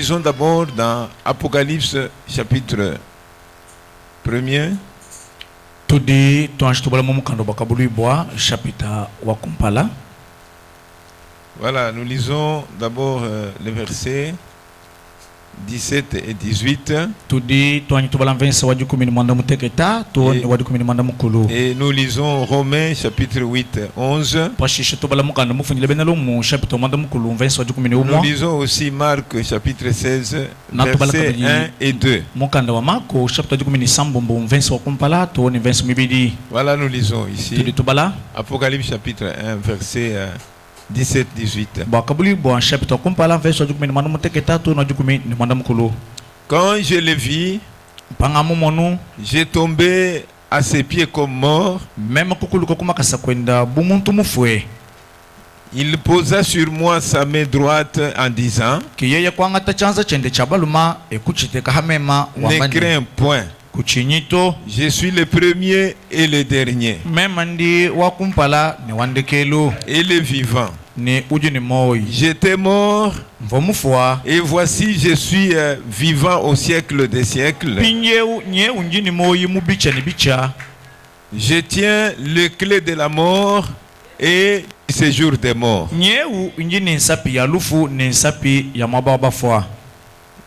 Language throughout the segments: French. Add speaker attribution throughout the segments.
Speaker 1: Lisons d'abord dans Apocalypse chapitre 1er.
Speaker 2: Tudi tuanshitubala mumukando bakabulibwa chapitre wa kumpala.
Speaker 1: Voilà, nous lisons d'abord les versets 17 et 18.
Speaker 2: Tudi tuanshitubala mvensa wa 10 mwanda muteketa to wa 10 mwanda mukulu.
Speaker 1: Et nous lisons Romains chapitre 8 11.
Speaker 2: Pashishitubala mukando mufunile benalo mu chapitre mwanda mukulu mvensa wa 11.
Speaker 1: Nous lisons aussi Marc chapitre 16 versets 1 et 2.
Speaker 2: Mukanda wa Marko chapitre 10 sambombo mvensa wa kumpala to ni mvensa mibidi.
Speaker 1: Voilà, nous lisons ici
Speaker 2: Tudi tubala
Speaker 1: Apocalypse chapitre 1 verset 17-18. Quand je le vis, j'ai tombé à ses pieds comme mort. Il posa sur moi sa main droite en disant: ne crains point. Je suis le premier et le dernier et le vivant. J'étais mort et voici je suis vivant au siècle des siècles. Je tiens les clés de la mort et du séjour des morts.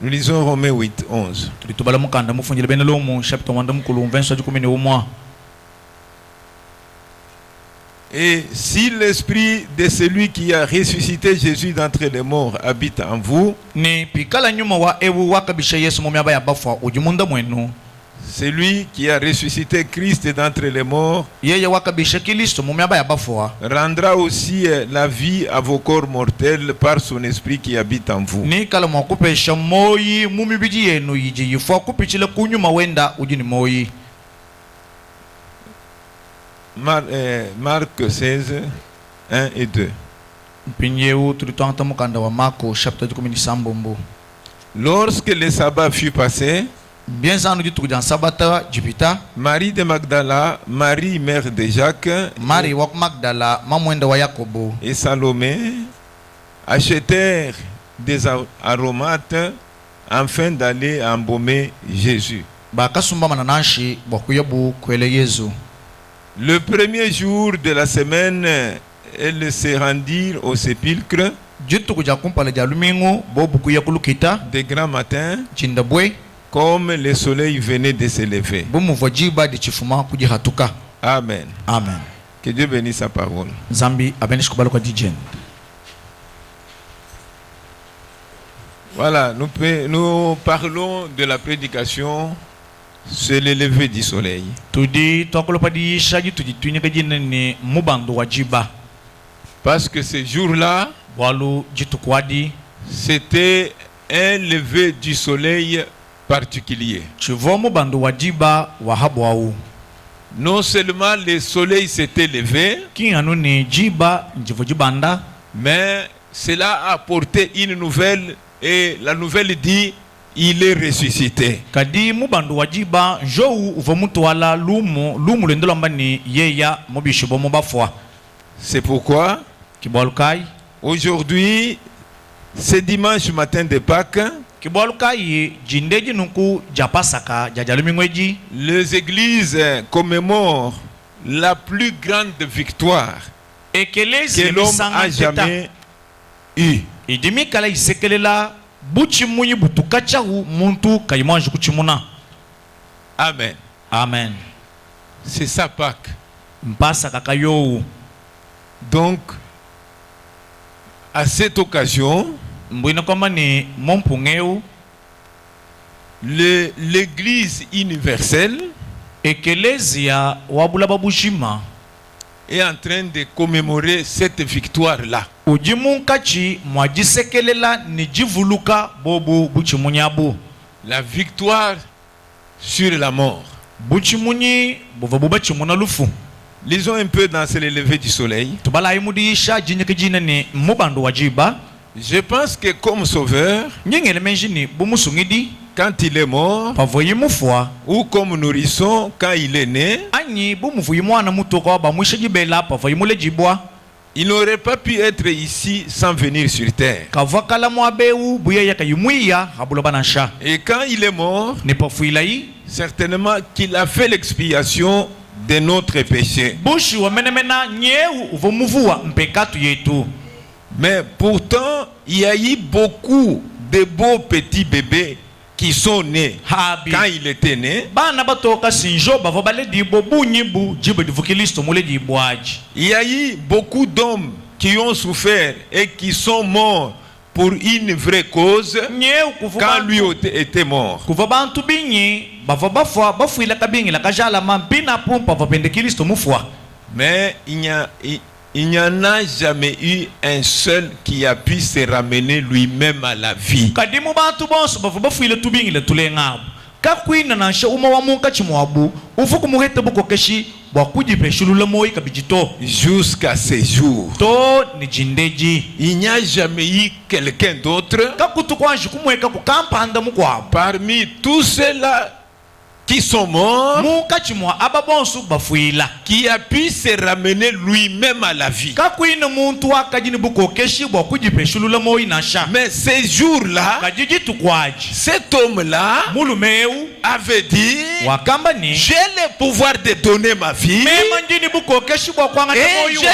Speaker 1: Nous lisons Romains 8, 11. Et si l'esprit de celui qui a ressuscité Jésus d'entre les morts habite en vous, celui qui a ressuscité Christ d'entre les morts rendra aussi la vie à vos corps mortels par son esprit qui habite en vous. Marc 16, 1 et 2. Lorsque le sabbat fut passé, Marie de Magdala, Marie mère de Jacques et Salomé achetèrent des aromates afin d'aller embaumer Jésus. Le premier jour de la semaine, elles se rendirent au sépulcre de grand matin, comme le soleil venait de se lever. Amen.
Speaker 2: Amen.
Speaker 1: Que Dieu bénisse sa parole. Voilà, nous parlons de la prédication sur le lever du soleil. Parce que ce jour-là, c'était un lever du soleil particulier. Non seulement le soleil s'était levé, mais cela a apporté une nouvelle, et la nouvelle dit: il est ressuscité. C'est pourquoi aujourd'hui, ce dimanche matin de Pâques, les églises commémorent la plus grande victoire que l'homme a jamais eue. Amen.
Speaker 2: Amen.
Speaker 1: C'est ça Pâques. Donc, à cette occasion, l'Église universelle est en train de commémorer cette victoire-là. La victoire sur la mort. Lisons un peu dans ce lever du soleil. Je pense que comme sauveur, quand il est mort, ou comme nourrisson quand il est né, il n'aurait pas pu être ici sans venir sur terre. Et quand il est mort, certainement qu'il a fait l'expiation de notre péché. Mais pourtant, il y a eu beaucoup de beaux petits bébés qui sont nés quand il était né. Il y a eu beaucoup d'hommes qui ont souffert et qui sont morts pour une vraie cause quand lui était mort. Mais il n'y en a jamais eu un seul qui a pu se ramener lui-même à la vie. Jusqu'à ce jour, il n'y a jamais eu quelqu'un d'autre parmi tous ceux-là qui sont morts, qui a pu se ramener lui-même à la vie. Mais ces jours-là, cet homme-là avait dit, j'ai le pouvoir de donner ma vie et j'ai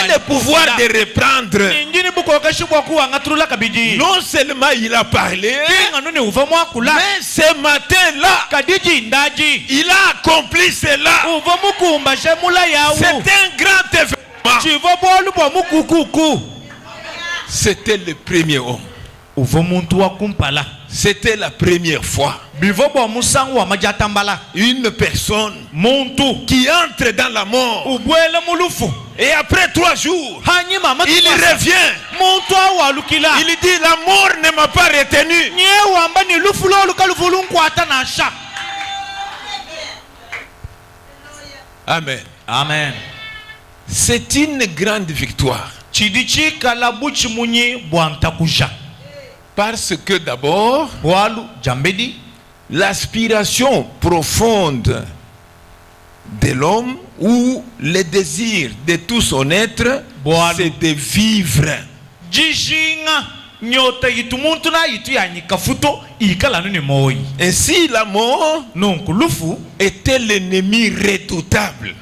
Speaker 1: le pouvoir de reprendre. Non seulement il a parlé, mais ce matin-là, il a accompli cela. C'est un grand événement. C'était le premier homme. C'était la première fois. Une personne qui entre dans la mort. Et après 3 jours, il revient. Il dit, la mort ne m'a pas retenu. Amen.
Speaker 2: Amen.
Speaker 1: C'est une grande victoire. Parce que d'abord, l'aspiration profonde de l'homme ou le désir de tout son être, c'est de vivre. Ainsi la mort était l'ennemi redoutable.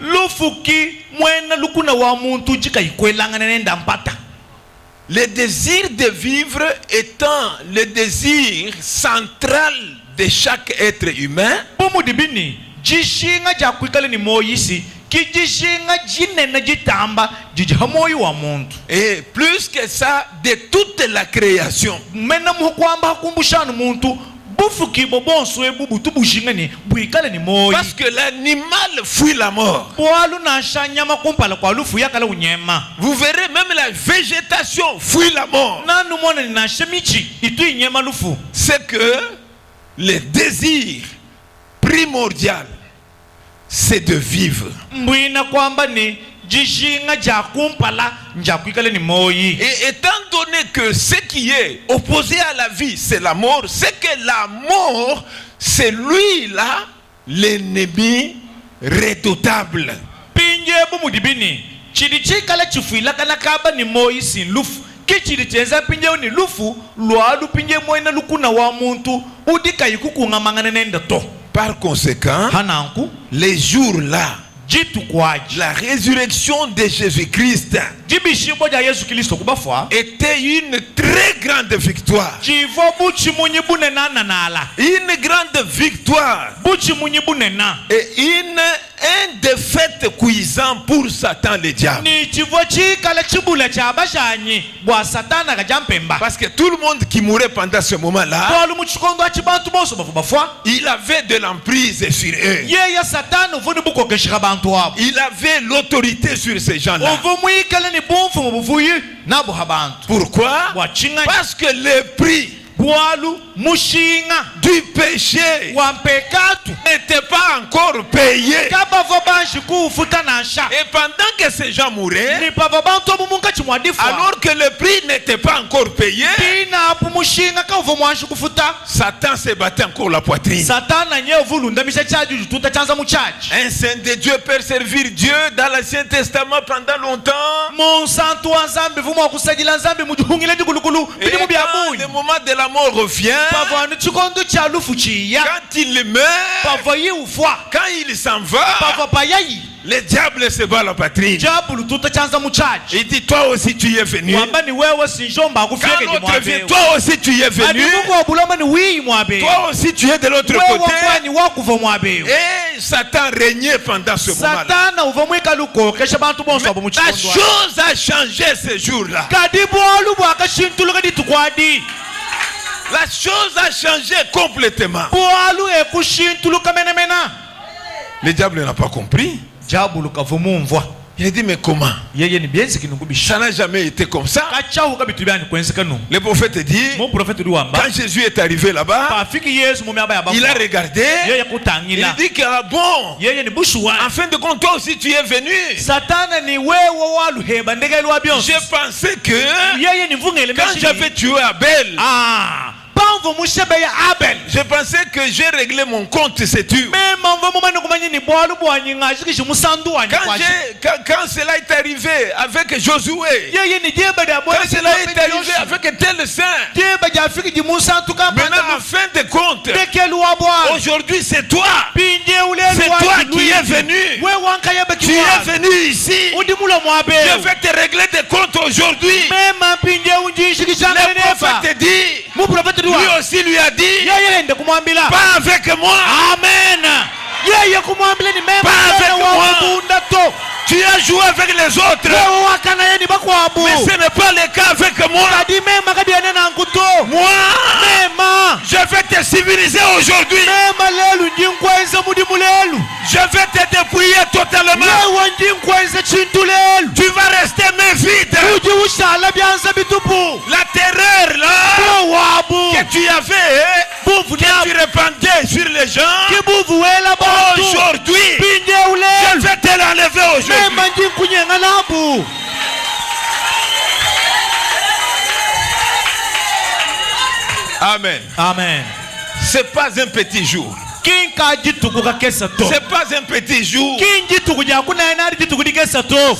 Speaker 1: Le désir de vivre étant le désir central de chaque être humain, et plus que ça, de toute la création. Parce que l'animal fuit la mort. Vous verrez même la végétation fuit la mort. C'est que le désir primordial, c'est de vivre. Et étant donné que ce qui est opposé à la vie, c'est la mort, c'est que la mort, c'est lui-là, l'ennemi redoutable. Par conséquent, les jours-là, la résurrection de Jésus-Christ était une très grande victoire. Une grande victoire et un défaite cuisant pour Satan le diable. Parce que tout le monde qui mourait pendant ce moment-là, il avait de l'emprise sur eux. Il avait l'autorité sur ces gens-là. Pourquoi? Parce que le prix du péché n'était pas encore payé. Et pendant que ces gens mouraient, alors que le prix n'était pas encore payé, Satan se battait encore la poitrine. Un saint de Dieu peut servir Dieu dans l'Ancien Testament pendant longtemps. Et quand le moment de la mort revient, quand il meurt, quand il s'en va, le diable se bat la poitrine. Il dit, toi aussi tu y es venu. Quand l'autre vient, toi aussi tu y es venu. Toi aussi tu es de l'autre côté. Et Satan régnait pendant ce moment-là. La chose a changé ce jour-là. La chose a changé complètement. Le diable n'a pas compris. Il a dit, mais comment? Ça n'a jamais été comme ça. Le prophète dit, quand Jésus est arrivé là-bas, il a regardé, il a dit que ah bon, en fin de compte, toi aussi tu es venu. J'ai pensé que quand j'avais tué Abel, je pensais que j'ai réglé mon compte, c'est tout. Quand cela est arrivé avec Josué, quand cela est arrivé avec tel saint, maintenant en fin de compte, aujourd'hui c'est toi. C'est toi qui es venu. Tu es venu ici. Je vais te régler des comptes aujourd'hui. Le prophète dit, lui aussi lui a dit, pas avec moi. Amen. Pas avec moi. Tu as joué avec les autres, mais ce n'est pas le cas avec moi. Moi, je vais te civiliser aujourd'hui. Je vais te dépouiller totalement. Tu vas rester main vide. La terreur là que tu avais, que tu répandais sur les gens, aujourd'hui, je vais te l'enlever aujourd'hui. Amen.
Speaker 2: Amen.
Speaker 1: C'est pas un petit jour. C'est pas un petit jour.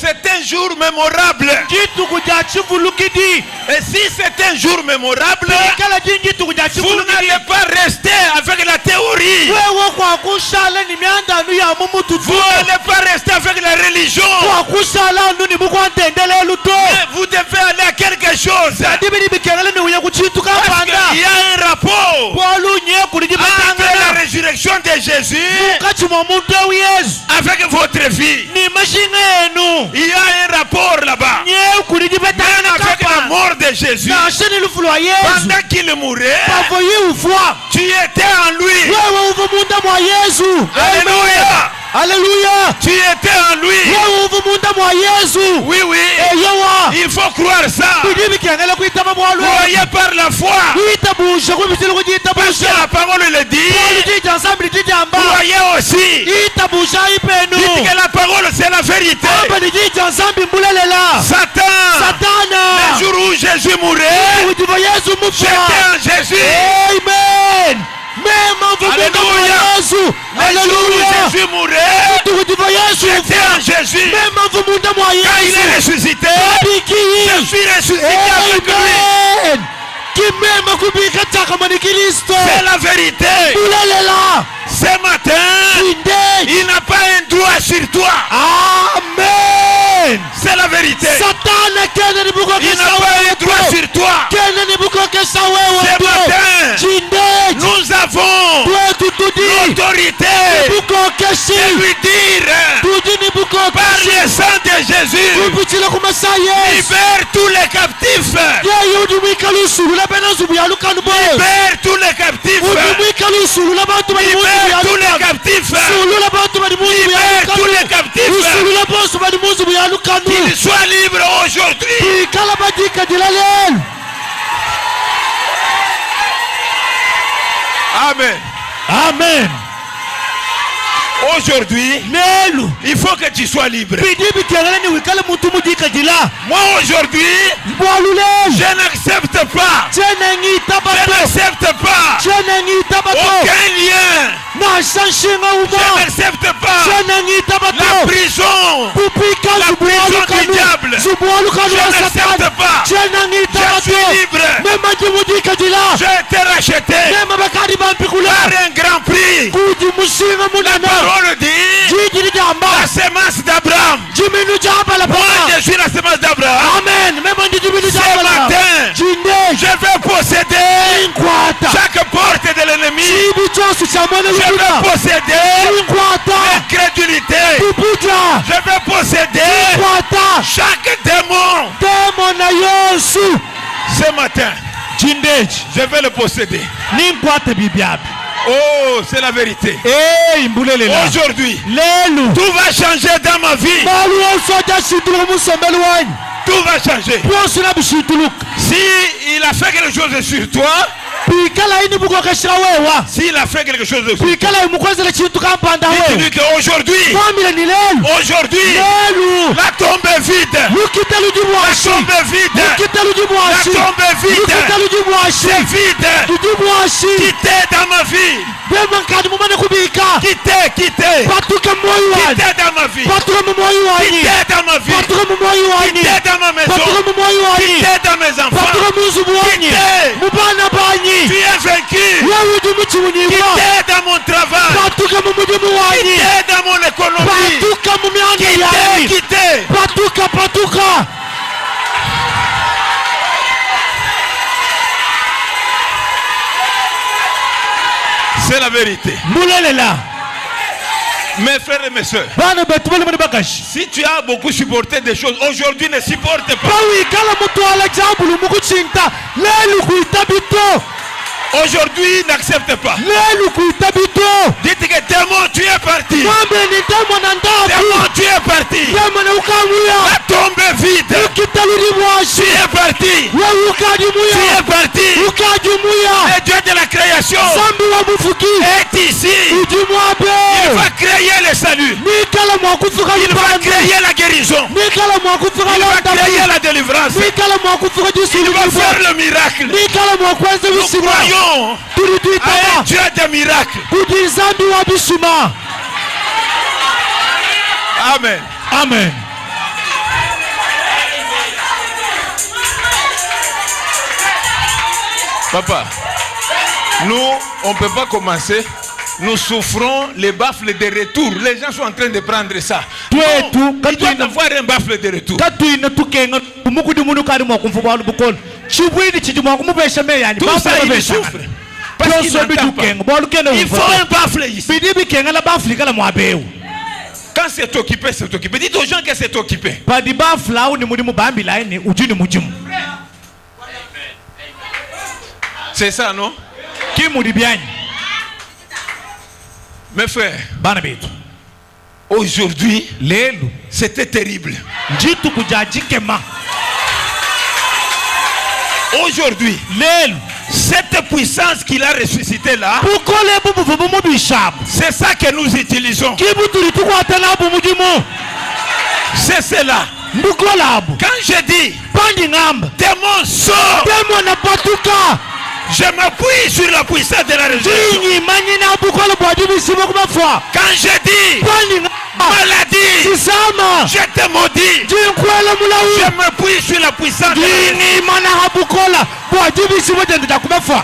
Speaker 1: C'est un jour mémorable. Et si c'est un jour mémorable, vous n'allez pas rester avec la théorie. Vous n'allez pas rester avec la religion. Mais vous devez aller à quelque chose. Parce qu'il y a un rapport entre la résurrection de Jésus avec votre vie. Il y a un rapport là-bas. Même avec la mort de Jésus, pendant qu'il mourait, tu étais en lui. Alléluia.
Speaker 3: Alléluia.
Speaker 1: Tu étais en lui. Oui, oui. Il faut croire ça. Croyez par la foi. Parce que la parole le dit. Croyez aussi. Dites que la parole c'est la vérité. Satan, le jour où Jésus mourait, j'étais en Jésus.
Speaker 3: Amen.
Speaker 1: Alléluia. Le jour où Jésus mourait, j'étais en Jésus. Quand il est ressuscité, je suis ressuscité avec lui. C'est la vérité. Ce matin, il n'a pas un droit sur toi.
Speaker 3: Amen.
Speaker 1: C'est la vérité. Il n'a pas un droit sur toi. Ce matin, nous avons l'autorité de lui dire par le sang de Jésus, libère tous les captifs. Libère tous les captifs. Libère tous les captifs. Libère tous les captifs. Qu'ils soient libres aujourd'hui. Amen.
Speaker 3: Amen.
Speaker 1: Aujourd'hui,
Speaker 3: Lelo.
Speaker 1: il faut que tu sois libre.
Speaker 3: Bidibi kelele ni wikale mutu mudika jila.
Speaker 1: Moi aujourd'hui,
Speaker 3: Boalule.
Speaker 1: je n'accepte pas.
Speaker 3: Chenengi
Speaker 1: Je
Speaker 3: tabato.
Speaker 1: n'accepte pas
Speaker 3: Chenengi tabato.
Speaker 1: aucun lien.
Speaker 3: Na shanshinga
Speaker 1: Je
Speaker 3: uma.
Speaker 1: n'accepte pas
Speaker 3: Chenengi
Speaker 1: la
Speaker 3: tabato.
Speaker 1: prison.
Speaker 3: Pupika
Speaker 1: La
Speaker 3: zubualu
Speaker 1: prison du diable.
Speaker 3: kanu. Zubualu kanu
Speaker 1: Je
Speaker 3: wa
Speaker 1: n'accepte
Speaker 3: Satan.
Speaker 1: pas.
Speaker 3: Chenengi
Speaker 1: Je
Speaker 3: tabato.
Speaker 1: suis libre.
Speaker 3: Mema jimudika jila.
Speaker 1: J'ai été racheté
Speaker 3: Mema bakadi bampikula.
Speaker 1: par un grand prix.
Speaker 3: Kuji mushinga
Speaker 1: La
Speaker 3: munana.
Speaker 1: parole dit
Speaker 3: Jiji jamba.
Speaker 1: la semence d'Abraham.
Speaker 3: Jiminu jamba la
Speaker 1: Moi,
Speaker 3: pana.
Speaker 1: je suis la semence d'Abraham.
Speaker 3: Amen. Mema jiminu
Speaker 1: Ce
Speaker 3: jamba la.
Speaker 1: matin,
Speaker 3: Jinde.
Speaker 1: je vais posséder
Speaker 3: Inkwata.
Speaker 1: chaque porte de l'ennemi.
Speaker 3: Chibi chosu chamane
Speaker 1: Je vais
Speaker 3: lukuda.
Speaker 1: posséder
Speaker 3: Inkwata.
Speaker 1: l'incrédulité.
Speaker 3: Pupuja.
Speaker 1: Je vais posséder
Speaker 3: Inkwata.
Speaker 1: chaque démon.
Speaker 3: Demo na Yesu.
Speaker 1: Ce matin,
Speaker 3: Jindeji.
Speaker 1: je vais le posséder.
Speaker 3: Ninkwata bibiabi.
Speaker 1: Oh, c'est la vérité.
Speaker 3: Imbulele la.
Speaker 1: Aujourd'hui,
Speaker 3: Lelu.
Speaker 1: tout va changer dans ma vie.
Speaker 3: Malu osoja shitulu musembelu wanyu.
Speaker 1: Tout va changer.
Speaker 3: Pwosu na bishituluk.
Speaker 1: Si il a fait quelque chose sur toi,
Speaker 3: Pikala ini bukokeshira wewa.
Speaker 1: s'il a fait quelque chose sur toi,
Speaker 3: Pikala imukwezele chintu kampanda
Speaker 1: dis-lui
Speaker 3: wewe.
Speaker 1: qu'aujourd'hui,
Speaker 3: Famile ni lelu.
Speaker 1: aujourd'hui,
Speaker 3: Lelu.
Speaker 1: la tombe est vide.
Speaker 3: Lukita lujibwashi.
Speaker 1: La tombe est vide.
Speaker 3: Lukita
Speaker 1: La
Speaker 3: lujibwashi.
Speaker 1: tombe est vide.
Speaker 3: Lukita lujibwashi.
Speaker 1: C'est vide.
Speaker 3: Lujibwashi.
Speaker 1: Quittez dans ma vie.
Speaker 3: Bema nkadi mumane kubika.
Speaker 1: Quittez, quittez.
Speaker 3: Patuka moyo wanyu.
Speaker 1: Quittez dans ma vie.
Speaker 3: Patuka moyo wanyu.
Speaker 1: Quittez dans ma vie.
Speaker 3: Patuka moyo wanyu.
Speaker 1: Quittez dans ma maison.
Speaker 3: Patuka moyo wanyu.
Speaker 1: Quittez dans mes enfants.
Speaker 3: Patuka muzubu wanyu.
Speaker 1: Quittez.
Speaker 3: Mubana
Speaker 1: Tu
Speaker 3: banyi.
Speaker 1: es vaincu.
Speaker 3: Wewe udi muchimunyiwa.
Speaker 1: Quittez dans mon travail.
Speaker 3: Patuka mumudimu wanyu.
Speaker 1: Quittez dans mon économie.
Speaker 3: Patuka mumyanda
Speaker 1: Quittez,
Speaker 3: yanyu.
Speaker 1: quittez.
Speaker 3: Patuka patuka.
Speaker 1: C'est la vérité.
Speaker 3: Mbulele la.
Speaker 1: Mes frères et mes soeurs,
Speaker 3: Bana betu bale mani bakashi.
Speaker 1: si tu as beaucoup supporté des choses, aujourd'hui ne supporte pas.
Speaker 3: Bawi kala mutu ala jambulu mukuchinta. Lelu kuitabito.
Speaker 1: Aujourd'hui, n'accepte pas.
Speaker 3: Lelu kuitabito.
Speaker 1: Dites que démon, tu es parti.
Speaker 3: Mwambe ni demo na ndaku.
Speaker 1: Démon, tu es parti.
Speaker 3: Demo na ukamuya.
Speaker 1: La tombe est vide.
Speaker 3: Ukitaludi
Speaker 1: Tu
Speaker 3: mwashi.
Speaker 1: es parti.
Speaker 3: Wewe
Speaker 1: Tu
Speaker 3: ukajimuya.
Speaker 1: es parti.
Speaker 3: Ukajimuya.
Speaker 1: Le Dieu de la création
Speaker 3: Zambi wa mufuki.
Speaker 1: est ici.
Speaker 3: Ujimwabe.
Speaker 1: Il va créer le salut.
Speaker 3: Nikala mwakufuka
Speaker 1: Il va
Speaker 3: lupande.
Speaker 1: créer la guérison.
Speaker 3: Nikala mwakufuka
Speaker 1: Il va
Speaker 3: londamu.
Speaker 1: créer la délivrance.
Speaker 3: Nikala mwakufuka
Speaker 1: Il
Speaker 3: jisulu
Speaker 1: va
Speaker 3: mwabe.
Speaker 1: faire le miracle.
Speaker 3: Nikala mwakwenza
Speaker 1: Nous
Speaker 3: bisima.
Speaker 1: croyons à
Speaker 3: Tuliduitama.
Speaker 1: un Dieu de miracles.
Speaker 3: Kudi zambi wa bisima.
Speaker 1: Amen.
Speaker 3: Amen.
Speaker 1: Papa, nous, on ne peut pas commencer. Nous souffrons les baffles de retour. Les gens sont en train de prendre ça.
Speaker 3: Tout est
Speaker 1: Non,
Speaker 3: tout.
Speaker 1: il doit avoir un baffle de retour.
Speaker 3: Katuina tukenga umukudi munu kari mwakumfuba walubukolo. Chibwidi chijumwa kumubesha meyani.
Speaker 1: Tout ça, il souffre. Parce qu'il n'entend pas. Il faut un baffle ici.
Speaker 3: Bidibi kenga la bafli kala mwabeu.
Speaker 1: Quand c'est occupé, c'est occupé. Dites aux gens que c'est occupé.
Speaker 3: Padi bafla ni mudimu bambi laini ujini mujimu.
Speaker 1: C'est ça, non?
Speaker 3: Kimudi bianyi.
Speaker 1: Mes frères,
Speaker 3: Bana betu.
Speaker 1: aujourd'hui,
Speaker 3: Lelu.
Speaker 1: c'était terrible.
Speaker 3: Jitu kujajikema.
Speaker 1: Aujourd'hui,
Speaker 3: Lelu.
Speaker 1: cette puissance qu'il a ressuscité là,
Speaker 3: Bukole bubu bubu bishap.
Speaker 1: c'est ça que nous utilisons.
Speaker 3: Kibuturi tukwatela bu mujimu.
Speaker 1: C'est cela.
Speaker 3: Mbukolabu.
Speaker 1: Quand je dis
Speaker 3: Pandi ngamba.
Speaker 1: démon sort,
Speaker 3: Demo na patuka.
Speaker 1: je m'appuie sur la puissance de la résurrection.
Speaker 3: Jinyi manyina bukole bwadibi simo kumafwa.
Speaker 1: Quand je dis
Speaker 3: Pandi ngamba.
Speaker 1: maladie,
Speaker 3: Sisama.
Speaker 1: je te maudis.
Speaker 3: Jinkwela mulawi.
Speaker 1: Je m'appuie sur la puissance de la résurrection.
Speaker 3: Jinyi mana habukola. Bwadibi simo jendita kumafwa.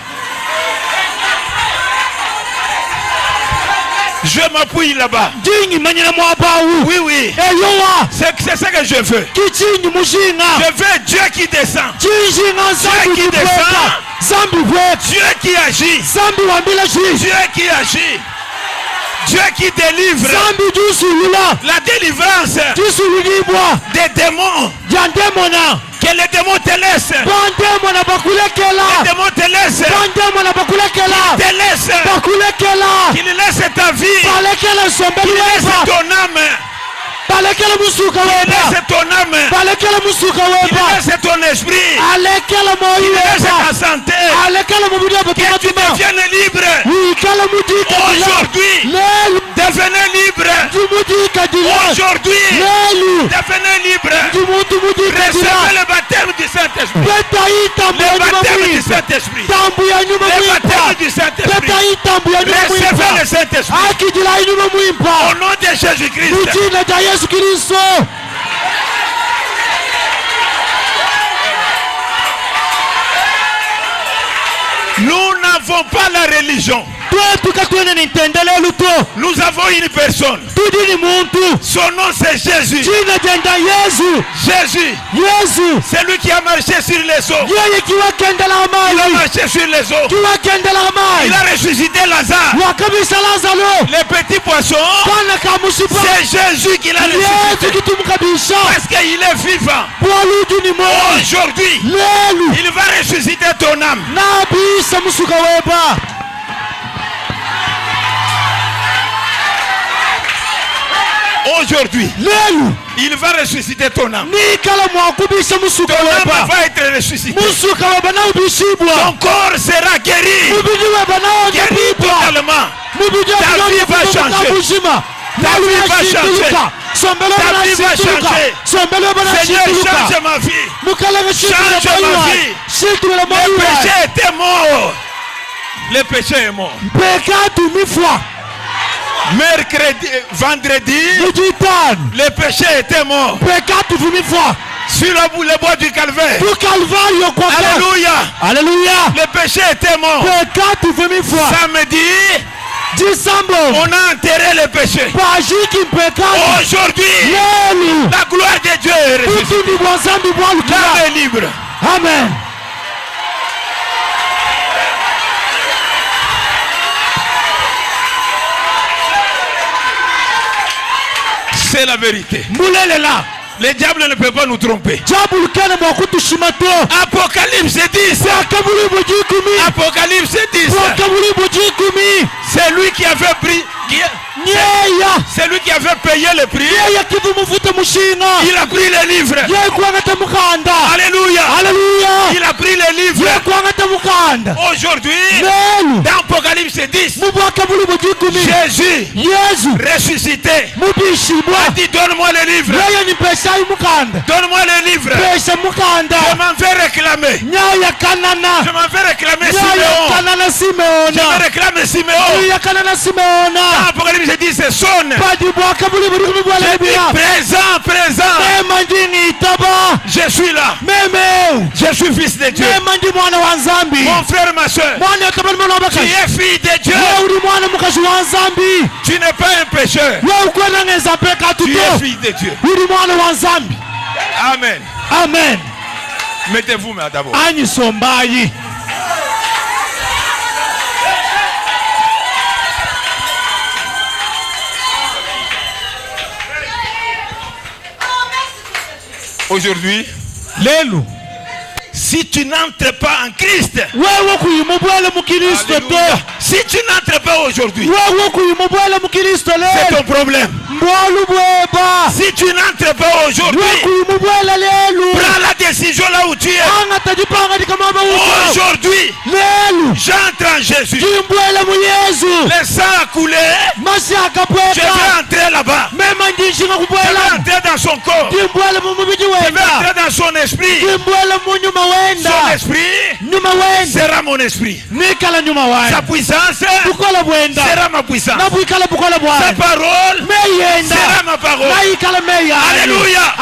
Speaker 1: Je m'appuie là-bas.
Speaker 3: Jinyi manyina mwabawu.
Speaker 1: Oui, oui.
Speaker 3: Eyowa.
Speaker 1: C'est ça que je veux.
Speaker 3: Kichinyi mushinga.
Speaker 1: Je veux Dieu qui descend.
Speaker 3: Jinjinga zambi
Speaker 1: qui
Speaker 3: kubweka.
Speaker 1: descend.
Speaker 3: Zambi bweka.
Speaker 1: Dieu qui agit.
Speaker 3: Zambi wambila shi.
Speaker 1: Dieu qui agit. Dieu qui délivre.
Speaker 3: Zambi jusulula.
Speaker 1: La délivrance
Speaker 3: Jusululibwa.
Speaker 1: des démons.
Speaker 3: Jandemona.
Speaker 1: Que les démons te laissent.
Speaker 3: Bandemona
Speaker 1: Les
Speaker 3: bakulekela.
Speaker 1: démons te laissent.
Speaker 3: Bandemona bakulekela.
Speaker 1: Te laissent.
Speaker 3: Bakulekela.
Speaker 1: Qu'il laisse ta vie.
Speaker 3: Balekela sombeli
Speaker 1: Qu'il laisse
Speaker 3: weba.
Speaker 1: ton âme.
Speaker 3: Balekela musuka
Speaker 1: Qu'il
Speaker 3: weba.
Speaker 1: laisse ton âme.
Speaker 3: Balekela musuka
Speaker 1: Qu'il
Speaker 3: weba.
Speaker 1: laisse ton esprit.
Speaker 3: Alekela moyo
Speaker 1: Qu'il laisse
Speaker 3: weba.
Speaker 1: ta santé.
Speaker 3: Alekela mubudi
Speaker 1: Que tu
Speaker 3: abakimatuma.
Speaker 1: deviennes libre. Recevez le Saint-Esprit. Au nom de Jésus-Christ. Nous n'avons pas la religion. Nous avons une personne. Son nom c'est Jésus. Jésus. C'est lui qui a marché sur les eaux. Il a marché sur les eaux. Il a ressuscité Lazare. Les petits poissons. C'est Jésus qui l'a ressuscité. Parce qu'il est vivant. Aujourd'hui, il va ressusciter ton âme. Aujourd'hui, il va ressusciter ton âme. Ton âme va être ressuscitée. Ton corps sera guéri. Guéri totalement. Ta vie va changer. Ta vie va changer. Ta vie va changer. Seigneur, change ma vie. Change ma vie. Le péché était mort. Le péché est mort. Mercredi, vendredi, le péché était mort. Sur le bois du Calvaire. Alléluia. Le péché était mort. Samedi, on a enterré le péché. Aujourd'hui, la gloire de Dieu est ressuscitée. L'âme est libre.
Speaker 3: Amen.
Speaker 1: C'est la vérité. Le diable ne peut pas nous tromper. Apocalypse 10. Apocalypse 10. C'est lui qui avait pris. C'est lui qui avait payé le prix. Il a pris les livres. Alléluia. Il a pris les livres. Aujourd'hui, dans Apocalypse 10, Jésus ressuscité a dit donne-moi les livres. Donne-moi les livres. Je m'en vais réclamer. Je m'en vais réclamer Siméon. Je me réclame Siméon. Dans Apocalypse 10, c'est sonne. Présent. Je suis là. Je suis fils de Dieu. Mon frère, ma soeur, tu es fille de Dieu. Tu n'es pas un pécheur. Tu es fille de Dieu. Amen. Mettez-vous d'abord. Aujourd'hui, si tu n'entres pas en Christ, si tu n'entres pas aujourd'hui, c'est ton problème. Si tu n'entres pas aujourd'hui, prends la décision là où tu es. Aujourd'hui, j'entre en Jésus. Le sang a coulé. Je vais entrer là-bas. Je vais entrer dans son corps. Je vais entrer dans son esprit. Son esprit sera mon esprit. Sa puissance sera ma puissance. Sa parole sera ma parole. Alléluia.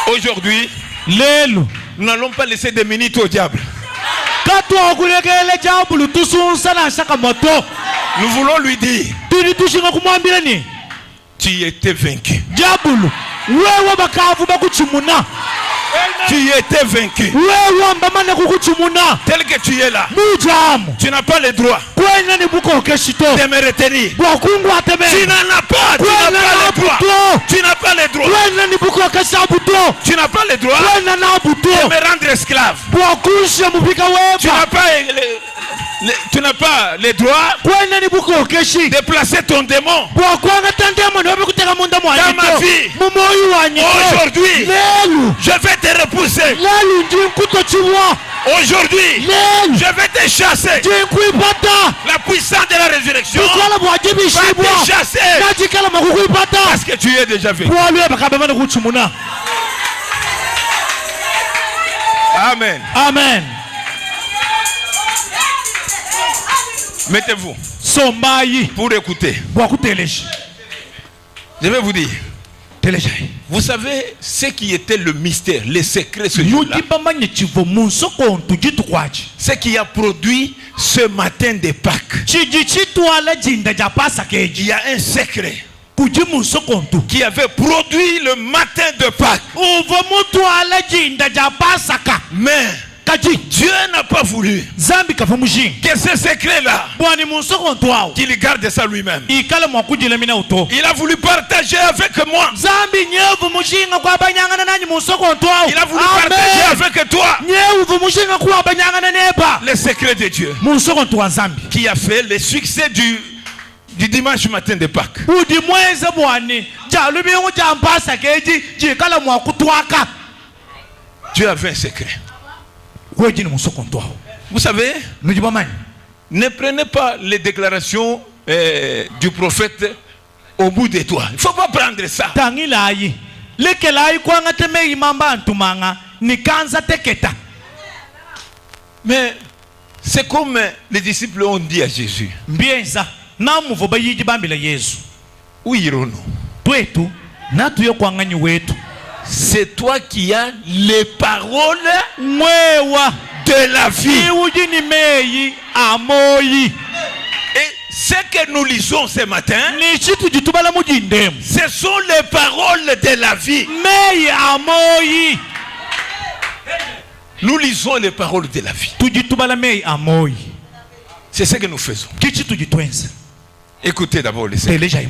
Speaker 1: Aujourd'hui, nous n'allons pas laisser des minutes au diable. Nous voulons lui dire, tu étais vaincu. Tu étais vaincu. Tel que tu es là, tu n'as pas le droit de me retenir. Tu n'en as pas. Tu n'as pas le droit. Tu n'as pas le droit de me rendre esclave. Tu n'as pas le droit de placer ton démon dans ma vie. Aujourd'hui, je vais te repousser. Aujourd'hui, je vais te chasser. La puissance de la résurrection va te chasser. Parce que tu es déjà vaincu. Amen.
Speaker 3: Amen.
Speaker 1: Mettez-vous
Speaker 3: Sombayi.
Speaker 1: pour écouter.
Speaker 3: Bwakuteleje.
Speaker 1: Je vais vous dire.
Speaker 3: Teleje.
Speaker 1: Vous savez ce qui était le mystère, le secret ce jour-là. Ce qui a produit ce matin de Pâques. Il y a un secret qui avait produit le matin de Pâques. Mais Dieu n'a pas voulu que ce secret-là, qu'il garde ça lui-même. Il a voulu partager avec moi. Il a voulu partager avec toi le secret de Dieu qui a fait le succès du dimanche matin de Pâques. Dieu avait un secret. Vous savez, ne prenez pas les déclarations du prophète au bout de toi. Il ne faut pas prendre ça. Mais c'est comme les disciples ont dit à Jésus. Où irons-nous? C'est toi qui as les paroles de la vie. Et ce que nous lisons ce matin, ce sont les paroles de la vie. Nous lisons les paroles de la vie. C'est ce que nous faisons. Écoutez d'abord les secrets.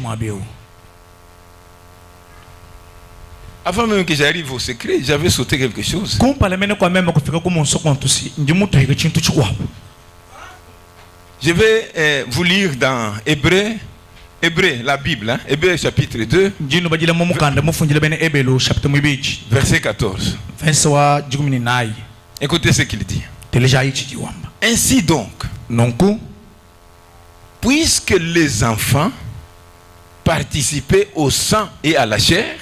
Speaker 1: Avant même que j'arrive au secret, j'avais sauté quelque chose. Je vais vous lire dans Hébreu, la Bible, hein? Hébreu chapitre 2, verset 14. Écoutez ce qu'il dit. Ainsi donc, puisque les enfants participaient au sang et à la chair,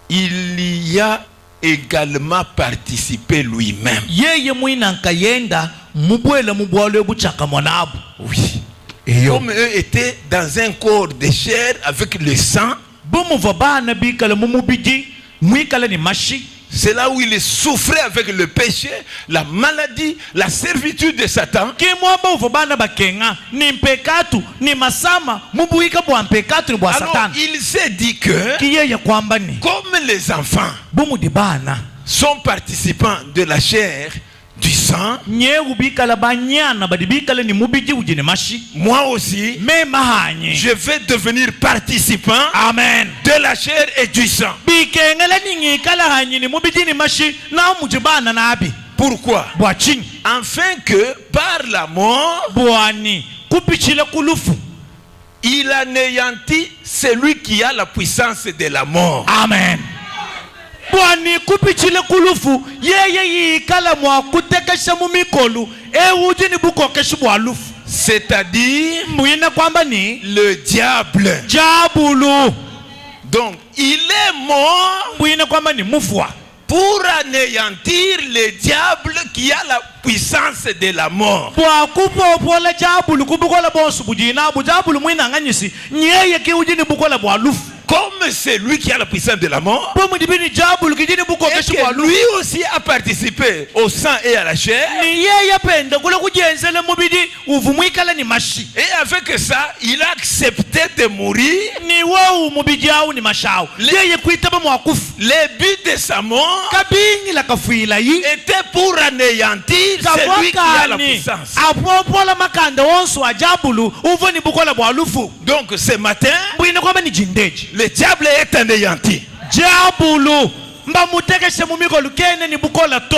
Speaker 1: il y a également participé lui-même. Oui. Comme eux étaient dans un corps de chair avec le sang, c'est là où il souffrait avec le péché, la maladie, la servitude de Satan. Alors il s'est dit que comme les enfants sont participants de la chair, du sang, moi aussi, je vais devenir participant de la chair et du sang. Pourquoi? Afin que par la mort, il anéantit celui qui a la puissance de la mort.
Speaker 3: Amen.
Speaker 1: C'est-à-dire le diable. Donc il est mort pour anéantir le diable qui a la puissance de la mort. Comme c'est lui qui a la puissance de la mort, et que lui aussi a participé au sang et à la chair, et avec ça il a accepté de mourir. Le but de sa mort était pour anéantir celui qui a la puissance. Donc ce matin, le diable est anéanti.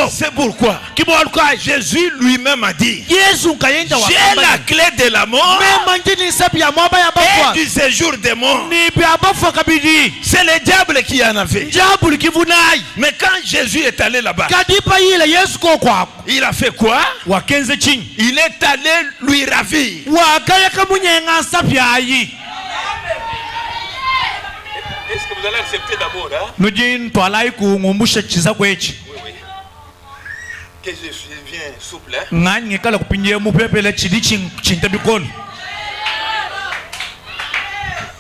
Speaker 1: C'est pourquoi Jésus lui-même a dit, j'ai la clé de la mort et du séjour des morts. C'est le diable qui en avait. Mais quand Jésus est allé là-bas, il a fait quoi? Il est allé lui ravir. Vous allez accepter d'abord, hein?
Speaker 3: nujini twalai kungumbusha chiza kwechi
Speaker 1: Oui, oui. Que je viens souple, hein?
Speaker 3: ngani ngekala kupinye mupepele chidi chinte bikolo.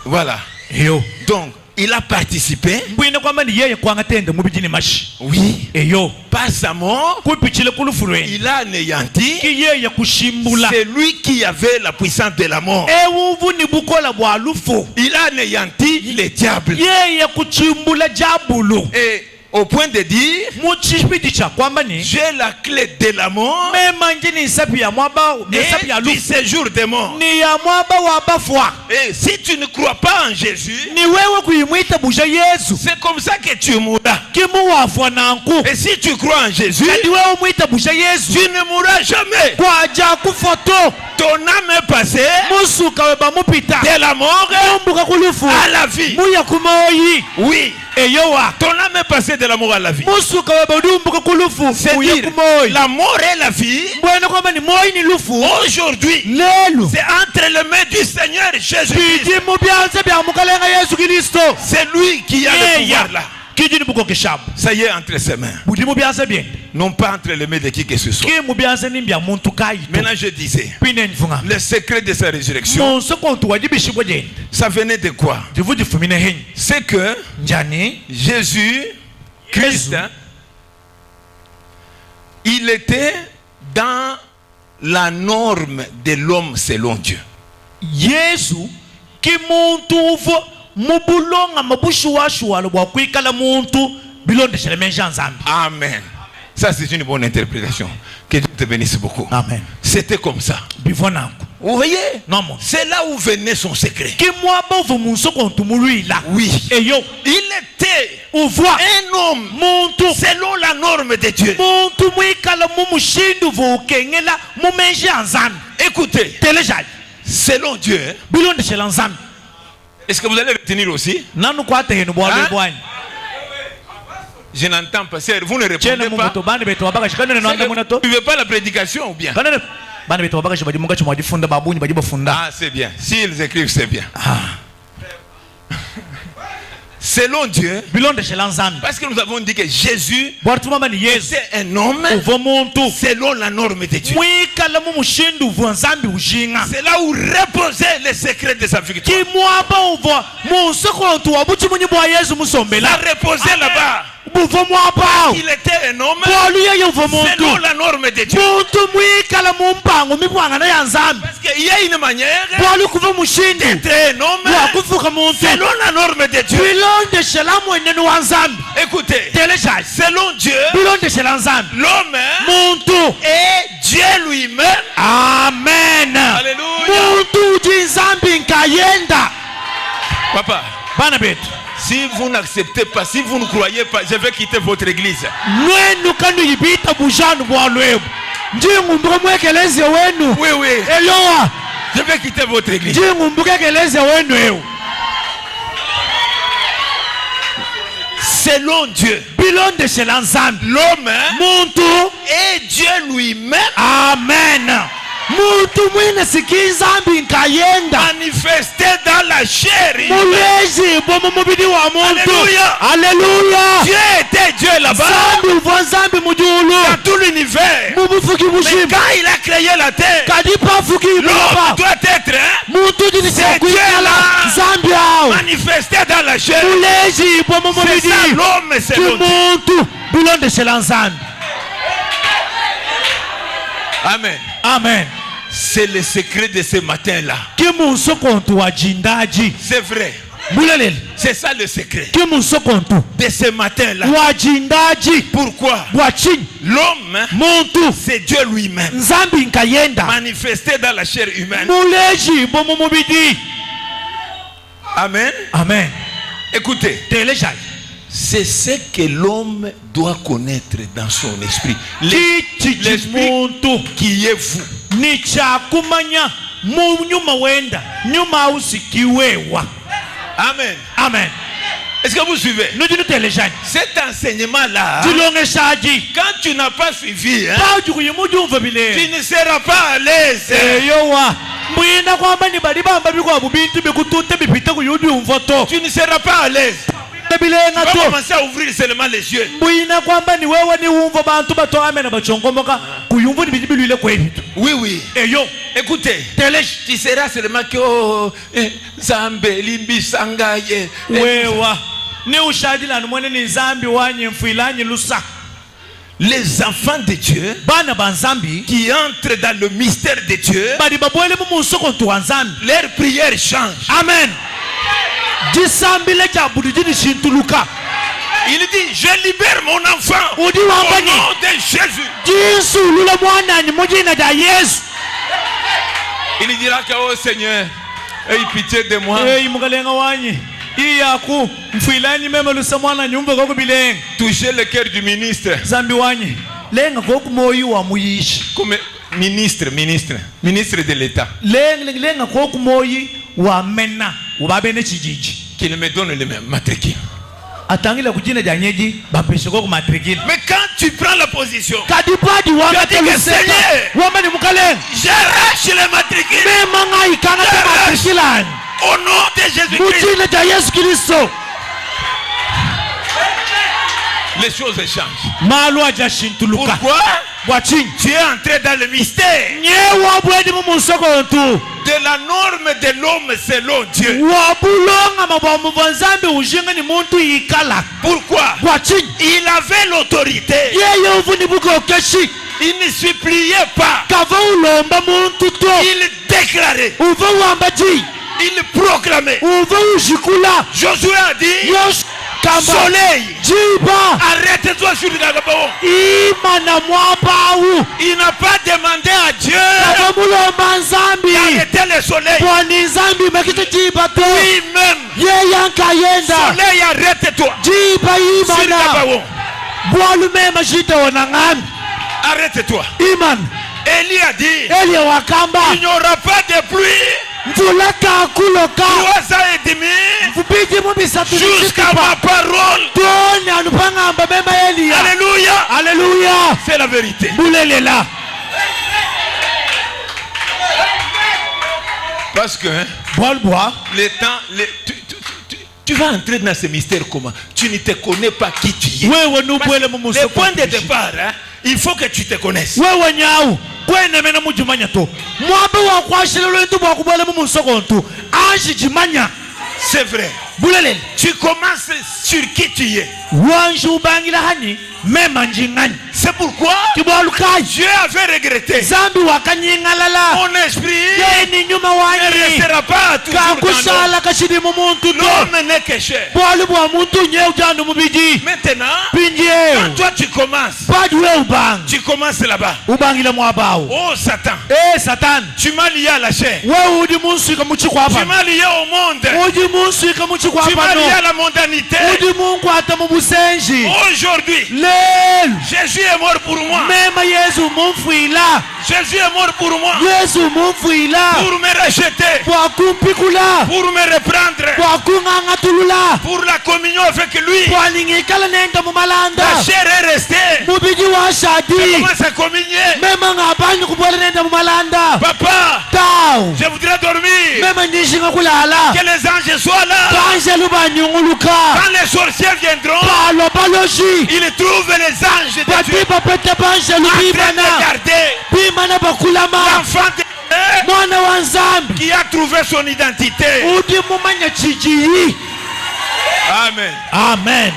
Speaker 1: Voilà.
Speaker 3: Eyo.
Speaker 1: Donc, il a participé.
Speaker 3: Mbwine kwamba ni yeye kwanga tende mubijini mashi.
Speaker 1: Oui.
Speaker 3: Eyo.
Speaker 1: Par sa mort,
Speaker 3: Kupichile kulufurweni.
Speaker 1: il a anéanti.
Speaker 3: Ki yeye kushimbula.
Speaker 1: C'est lui qui avait la puissance de la mort.
Speaker 3: Ewuvu ni bukola bwa lufu.
Speaker 1: Il a anéanti les diables.
Speaker 3: Yeye kuchimbula jabulu.
Speaker 1: Et au point de dire,
Speaker 3: Muchipidi cha kwamba ni
Speaker 1: j'ai la clé de la mort
Speaker 3: mema njini isapi ya mwaba, isapi ya
Speaker 1: et du
Speaker 3: lufu.
Speaker 1: séjour des morts.
Speaker 3: Ni ya mwaba wa bafwa.
Speaker 1: Et si tu ne crois pas en Jésus,
Speaker 3: Ni wewe kuimwita busha Yesu.
Speaker 1: c'est comme ça que tu mourras.
Speaker 3: Kimu wafwa nanku.
Speaker 1: Et si tu crois en Jésus,
Speaker 3: Kadi wewe mwita busha Yesu.
Speaker 1: tu ne mourras jamais.
Speaker 3: Kwa aja kufoto.
Speaker 1: Ton âme est passée
Speaker 3: Musuka weba mupita.
Speaker 1: de la mort
Speaker 3: Mumbuka kulufu.
Speaker 1: à la vie.
Speaker 3: Muya kumoyi.
Speaker 1: Oui.
Speaker 3: Eyowa.
Speaker 1: Ton âme est passée de la mort à la vie.
Speaker 3: Musuka weba dumbuka kulufu.
Speaker 1: C'est
Speaker 3: Muya
Speaker 1: dire,
Speaker 3: kumoyi.
Speaker 1: la mort et la vie,
Speaker 3: Mbwene kwamba ni moyi ni lufu.
Speaker 1: aujourd'hui,
Speaker 3: Lelu.
Speaker 1: c'est entre les mains du Seigneur Jésus-Christ.
Speaker 3: Bidi mubyanze bya mukalenga Yesu Kristo.
Speaker 1: C'est lui qui a le pouvoir là.
Speaker 3: Kijini buko kishabu.
Speaker 1: Ça y est, entre ses mains.
Speaker 3: Budi mubyanze bien.
Speaker 1: Non pas entre les mains de qui que ce soit.
Speaker 3: Ki mubyanze ni bya muntu kaito.
Speaker 1: Maintenant, je disais,
Speaker 3: Pine nfunga.
Speaker 1: le secret de sa résurrection,
Speaker 3: Monso kontu wajibishibwe jende.
Speaker 1: ça venait de quoi?
Speaker 3: Divuji fumine henyi.
Speaker 1: C'est que
Speaker 3: Njani.
Speaker 1: Jésus, Christ, hein, il était dans la norme de l'homme selon Dieu.
Speaker 3: Yesu kimuntu uvo mubulonga mabushuwashuwalo bwa kwikala muntu bilondeshele menja nzambi.
Speaker 1: Amen. Ça, c'est une bonne interprétation. Que Dieu te bénisse beaucoup.
Speaker 3: Amen.
Speaker 1: C'était comme ça.
Speaker 3: Bivonangu.
Speaker 1: Vous voyez?
Speaker 3: Non mon.
Speaker 1: C'est là où venait son secret.
Speaker 3: Kimwaba uvo munso kontu muluila.
Speaker 1: Oui.
Speaker 3: Eyo.
Speaker 1: Il était
Speaker 3: Uvoa.
Speaker 1: un homme
Speaker 3: Muntu.
Speaker 1: selon la norme de Dieu.
Speaker 3: Muntu mwikala mumushindu uvo ukengela mumenja nzambi.
Speaker 1: Écoutez,
Speaker 3: Telejali.
Speaker 1: selon Dieu, hein,
Speaker 3: Bilondeshele nzambi.
Speaker 1: est-ce que vous allez retenir aussi?
Speaker 3: Nanu kwate henu bwa
Speaker 1: Hein?
Speaker 3: bwani.
Speaker 1: Je n'entends pas. Sœur, vous ne
Speaker 3: Chene
Speaker 1: répondez pas.
Speaker 3: mungoto bani beto wabaka shikane no anda munato.
Speaker 1: Tu ne veux pas la prédication ou bien?
Speaker 3: Kanene bani beto wabaka shibaji munga chuma difunda babuni bajiba funda.
Speaker 1: Ah, c'est bien. S'ils écrivent, c'est bien.
Speaker 3: Ah.
Speaker 1: Selon Dieu,
Speaker 3: Bilondeshele nzambi.
Speaker 1: parce que nous avons dit que Jésus
Speaker 3: Bwatuma mani Yesu.
Speaker 1: c'est un homme
Speaker 3: Uvo muntu.
Speaker 1: selon la norme de Dieu.
Speaker 3: Mwikala mumushindu uvo nzambi ujinga.
Speaker 1: C'est là où reposait le secret de sa victoire.
Speaker 3: Kimwaba uvo munsokontu wabuchi munyi bwa Yesu
Speaker 1: Il a
Speaker 3: musombela.
Speaker 1: reposé là-bas.
Speaker 3: Uvo mwaba.
Speaker 1: Il était un homme
Speaker 3: Bwalu yeye uvo
Speaker 1: selon
Speaker 3: muntu.
Speaker 1: la norme de Dieu.
Speaker 3: Muntu mwikala mumpango mibwanga na ya nzambi.
Speaker 1: Parce qu'il y a une manière
Speaker 3: Bwalu kuva mushindu.
Speaker 1: d'être un homme
Speaker 3: Wakufuka muntu.
Speaker 1: selon la norme de Dieu.
Speaker 3: Bilondeshele mwenene wa nzambi.
Speaker 1: Écoutez,
Speaker 3: Telejali.
Speaker 1: selon Dieu,
Speaker 3: Bilondeshele nzambi.
Speaker 1: l'homme
Speaker 3: Muntu.
Speaker 1: est Dieu lui-même.
Speaker 3: Amen.
Speaker 1: Alléluia.
Speaker 3: Muntu jinzambi nkayenda.
Speaker 1: Papa,
Speaker 3: Bana betu.
Speaker 1: si vous n'acceptez pas, si vous ne croyez pas, je vais quitter votre église.
Speaker 3: Nwenu kanu yibita bujanu bwa lwebu. Njingu mbuka mwekeleze wenu.
Speaker 1: Oui, oui,
Speaker 3: Eloa.
Speaker 1: je vais quitter votre église.
Speaker 3: Njingu mbuka keleze wenu ewu.
Speaker 1: Selon Dieu,
Speaker 3: Bilondeshele nzambi.
Speaker 1: l'homme
Speaker 3: Muntu.
Speaker 1: est Dieu lui-même
Speaker 3: Amen. Muntu mwine sikinzambi nkayenda.
Speaker 1: manifesté dans la chair.
Speaker 3: Mulezi bomu mubidi wa muntu.
Speaker 1: Alléluia.
Speaker 3: Alléluia.
Speaker 1: Dieu était Dieu là-bas
Speaker 3: Zambi uvo nzambi mujulu.
Speaker 1: dans tout l'univers.
Speaker 3: Mubufuki
Speaker 1: Mais
Speaker 3: bushimba.
Speaker 1: quand il a créé la terre,
Speaker 3: Kadipa fuki
Speaker 1: l'homme
Speaker 3: baba.
Speaker 1: doit être
Speaker 3: Muntu jini
Speaker 1: C'est
Speaker 3: kwikala
Speaker 1: Dieu là.
Speaker 3: zambi yao.
Speaker 1: manifesté dans la chair.
Speaker 3: Mulezi bomu
Speaker 1: C'est
Speaker 3: mubidi.
Speaker 1: ça l'homme selon Dieu.
Speaker 3: Kimuntu bilondeshele nzambi.
Speaker 1: Amen.
Speaker 3: Amen.
Speaker 1: C'est le secret de ce matin-là.
Speaker 3: Kimunso kontu wa jindaji.
Speaker 1: C'est vrai.
Speaker 3: Bulelele.
Speaker 1: C'est ça le secret
Speaker 3: Kimunso kontu
Speaker 1: de ce matin-là.
Speaker 3: wa jindaji.
Speaker 1: Pourquoi?
Speaker 3: Wa chini.
Speaker 1: L'homme,
Speaker 3: Muntu.
Speaker 1: c'est Dieu lui-même
Speaker 3: Nzambi nkayenda.
Speaker 1: manifesté dans la chair humaine.
Speaker 3: Mulezi bomu mubidi.
Speaker 1: Amen.
Speaker 3: Amen.
Speaker 1: Écoutez,
Speaker 3: Telejali.
Speaker 1: c'est ce que l'homme doit connaître dans son esprit.
Speaker 3: Kichi
Speaker 1: L'esprit
Speaker 3: muntu.
Speaker 1: qui est vous.
Speaker 3: Ni cha kumanya mu nyuma wenda nyuma usikiwewa.
Speaker 1: Amen.
Speaker 3: Amen.
Speaker 1: Est-ce que vous suivez?
Speaker 3: Nujinu telejani.
Speaker 1: Cet enseignement-là,
Speaker 3: Tilongeshaji.
Speaker 1: quand tu n'as pas suivi, hein,
Speaker 3: Pauju kuyimujumva
Speaker 1: tu
Speaker 3: bile.
Speaker 1: ne seras pas à l'aise.
Speaker 3: Eyowa. Mwina kwamba ni bali bamba bikwa bubintu bikutute bipita kuyu yudi umvoto
Speaker 1: tu ne seras pas à l'aise.
Speaker 3: bilenga
Speaker 1: Tu vas
Speaker 3: to
Speaker 1: commencer à ouvrir seulement les yeux.
Speaker 3: mbuyina kwamba ni wewe ni umvo bantu bato amena bachongomoka kuyumva nibibilile kwebitu
Speaker 1: Oui, oui.
Speaker 3: eyo
Speaker 1: Écoutez,
Speaker 3: telesh
Speaker 1: tu seras seulement que oh, Zambé, Limbi, Sangaye.
Speaker 3: wewa ni ushadila numwene ni zambi wanye mfuilanyi lusa.
Speaker 1: Les enfants de Dieu
Speaker 3: Bana banzambi
Speaker 1: qui entrent dans le mystère de Dieu,
Speaker 3: bali babwele mu musoko ntuwanzambi.
Speaker 1: leur prière change.
Speaker 3: Amen. Jisambile kya budijini shintuluka.
Speaker 1: Il dit, je libère mon enfant au
Speaker 3: Udi
Speaker 1: nom
Speaker 3: wambani
Speaker 1: de Jésus.
Speaker 3: Jésus lule mwana ni mujina da Yesu.
Speaker 1: Il dira que, oh Seigneur, aie pitié de moi.
Speaker 3: Mugalenga wanyi iyaku mfuilani mema lusa mwana nyumba koko bilenga.
Speaker 1: Toucher le cœur du ministre.
Speaker 3: Zambi wanyi lenga koko moyo wa muyishi.
Speaker 1: Comme ministre de l'État.
Speaker 3: Lenga koko moyo wa mena ubabene chijiji.
Speaker 1: Qu'il me donne le même matricule.
Speaker 3: Atangila kujina janyeji bapeshe koko matrikili.
Speaker 1: Mais quand tu prends la position,
Speaker 3: Kadipadi
Speaker 1: tu
Speaker 3: wanga
Speaker 1: as dit que Seigneur,
Speaker 3: wamani mukalenga.
Speaker 1: j'arrache les matricules
Speaker 3: Mema ngai kana ta matrikilani.
Speaker 1: au nom de Jésus-Christ.
Speaker 3: Mujina da Yesu Kristo.
Speaker 1: Les choses changent.
Speaker 3: Malwa jashintuluka.
Speaker 1: Pourquoi?
Speaker 3: Watching.
Speaker 1: Tu es entré dans le mystère
Speaker 3: Nyewa bwedi mu musoko ntu.
Speaker 1: de la norme de l'homme selon Dieu.
Speaker 3: Wabulonga mabamu vanzambi ujinga ni muntu ikala.
Speaker 1: Pourquoi?
Speaker 3: Watching.
Speaker 1: Il avait l'autorité.
Speaker 3: Yeye uvuni buko keshi.
Speaker 1: Il ne suppliait pas.
Speaker 3: Kava ulomba muntu to.
Speaker 1: Il déclarait.
Speaker 3: Uva wamba ji.
Speaker 1: Il proclamait.
Speaker 3: Uva ujikula.
Speaker 1: Josué a dit,
Speaker 3: Yosh kamba.
Speaker 1: soleil,
Speaker 3: Jiba.
Speaker 1: arrête-toi sur le Gabon.
Speaker 3: Imana mwabawu.
Speaker 1: Il n'a pas demandé à Dieu
Speaker 3: Kava mulomba nzambi.
Speaker 1: d'arrêter le soleil.
Speaker 3: Bwani nzambi mekita jiba to.
Speaker 1: Lui-même,
Speaker 3: Yeye ankayenda.
Speaker 1: soleil, arrête-toi
Speaker 3: Jiba
Speaker 1: sur le
Speaker 3: imana.
Speaker 1: Gabon.
Speaker 3: Bwalu mema jita wanangami.
Speaker 1: Arrête-toi.
Speaker 3: Iman.
Speaker 1: Élie a dit,
Speaker 3: Elie wakamba.
Speaker 1: il n'y aura pas de pluie
Speaker 3: Mvulaka kuloka.
Speaker 1: 3 ans et demi
Speaker 3: Mvubiji mubisatu
Speaker 1: jusqu'à ma parole.
Speaker 3: Toni anupanga amba mema Elia.
Speaker 1: Alléluia.
Speaker 3: Alléluia.
Speaker 1: C'est la vérité.
Speaker 3: Bulelela.
Speaker 1: Parce que hein,
Speaker 3: Bolboa.
Speaker 1: le temps, tu vas entrer dans ce mystère comment? Tu ne te connais pas qui tu es.
Speaker 3: Wewe nubwele
Speaker 1: Le
Speaker 3: mumusoko.
Speaker 1: point de départ, hein, il faut que tu te connaisses.
Speaker 3: Wewe nyau. Kwene mena mujimanya to. Mwabe wa kwashile lwentu bwa kubwele mumusoko ntu. Anji jimanya.
Speaker 1: C'est vrai.
Speaker 3: Bulelele.
Speaker 1: Tu commences sur qui tu es.
Speaker 3: Wanju bangila hani. Mema njingani.
Speaker 1: C'est pourquoi
Speaker 3: Kibalukai.
Speaker 1: Dieu avait regretté.
Speaker 3: Zambi wakanyingalala.
Speaker 1: Mon esprit
Speaker 3: Yeye ni nyuma
Speaker 1: ne
Speaker 3: wanyi.
Speaker 1: restera pas toujours dans l'homme.
Speaker 3: Kakusala kashidi mu muntu to.
Speaker 1: L'homme n'est que chair.
Speaker 3: Bwali bwa muntu nye ujanu mubiji.
Speaker 1: Maintenant,
Speaker 3: Pinje.
Speaker 1: quand toi tu commences,
Speaker 3: Badi we ubang.
Speaker 1: tu commences là-bas.
Speaker 3: Ubangile mwabawo.
Speaker 1: Oh Satan,
Speaker 3: Satan.
Speaker 1: tu m'as lié à la chair.
Speaker 3: Wewe udi munsuika muchiko
Speaker 1: Tu
Speaker 3: hapa.
Speaker 1: m'as lié au monde.
Speaker 3: Udi munsuika muchiko
Speaker 1: Tu m'as
Speaker 3: hapa
Speaker 1: lié à
Speaker 3: no.
Speaker 1: la mondanité.
Speaker 3: Udi mungu hata mu busenji.
Speaker 1: Aujourd'hui,
Speaker 3: Lelu.
Speaker 1: Jésus est mort pour moi.
Speaker 3: Mema Yesu mumfuila.
Speaker 1: Jésus est mort pour moi.
Speaker 3: Yesu mumfuila.
Speaker 1: Pour me racheter.
Speaker 3: Kwa kumpikula.
Speaker 1: Pour me reprendre.
Speaker 3: Kwa kungangatulula.
Speaker 1: Pour la communion avec lui.
Speaker 3: Kwa ningikala nenda mu
Speaker 1: La
Speaker 3: malanda.
Speaker 1: chair est restée.
Speaker 3: Mubiji wa
Speaker 1: Je
Speaker 3: shadi.
Speaker 1: commence à communier.
Speaker 3: Mema ngabanyi kubwala nenda mu malanda.
Speaker 1: Papa,
Speaker 3: Tao.
Speaker 1: je voudrais dormir.
Speaker 3: Mema nishinga kulala.
Speaker 1: Que les anges soient là.
Speaker 3: Kanje lubanyunguluka.
Speaker 1: Quand les sorciers viendront,
Speaker 3: Palo baloji.
Speaker 1: ils trouvent les anges de Dieu
Speaker 3: Batiba pete banje
Speaker 1: en train de
Speaker 3: lubimana.
Speaker 1: garder
Speaker 3: Bimana bakulama.
Speaker 1: l'enfant de Dieu
Speaker 3: Mwana wa nzambi.
Speaker 1: qui a trouvé son identité.
Speaker 3: Udi mumanya chijiyi.
Speaker 1: Amen.
Speaker 3: Amen.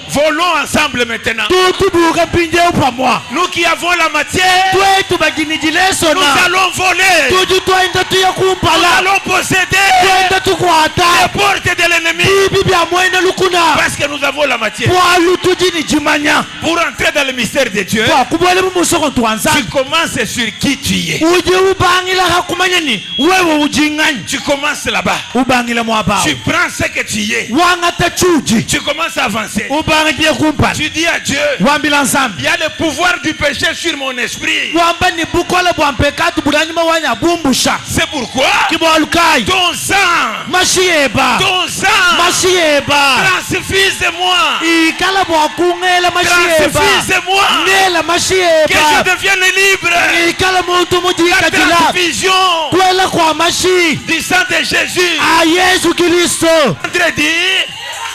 Speaker 1: Volons ensemble maintenant.
Speaker 3: Tutubuka pinje upamwa.
Speaker 1: Nous qui avons la matière,
Speaker 3: Twetu baginijile
Speaker 1: nous
Speaker 3: sona.
Speaker 1: allons voler.
Speaker 3: Tuju twenda tuya
Speaker 1: Nous
Speaker 3: kumpala.
Speaker 1: allons posséder
Speaker 3: Twenda
Speaker 1: les
Speaker 3: tukwata.
Speaker 1: portes de l'ennemi.
Speaker 3: Bibi bya mwene lukuna.
Speaker 1: Parce que nous avons la matière.
Speaker 3: Bwalu tujini jimanya.
Speaker 1: Pour entrer dans le mystère de Dieu,
Speaker 3: Kwa kubwele mumusoko
Speaker 1: tu
Speaker 3: tuanzangi.
Speaker 1: commences sur qui tu es.
Speaker 3: Uje ubangila hakumanya ni. Wewe ujingani.
Speaker 1: Tu commences là-bas.
Speaker 3: Ubangila mwabao.
Speaker 1: Tu prends ce que tu es.
Speaker 3: Wangata chuji.
Speaker 1: Tu commences à avancer.
Speaker 3: Ubangiye kumpala.
Speaker 1: Tu dis à Dieu,
Speaker 3: Wambila nzambi.
Speaker 1: il y a le pouvoir du péché sur mon esprit.
Speaker 3: Wamba ni bukola bwa mpekatu bulanyuma wanya bumbusha.
Speaker 1: C'est pourquoi
Speaker 3: Kibalukai.
Speaker 1: ton sang,
Speaker 3: Mashieba.
Speaker 1: ton sang
Speaker 3: Mashieba.
Speaker 1: transfuse Transfuse-moi.
Speaker 3: ikala bwakungela mashiyeba
Speaker 1: Transfuse-moi.
Speaker 3: ngela
Speaker 1: Que
Speaker 3: mashiyeba
Speaker 1: je devienne libre.
Speaker 3: ikala muntu
Speaker 1: La
Speaker 3: mujikatila
Speaker 1: transfusion
Speaker 3: kwela kwa mashi
Speaker 1: du sang de Jésus.
Speaker 3: a Yesu Kristo
Speaker 1: Vendredi,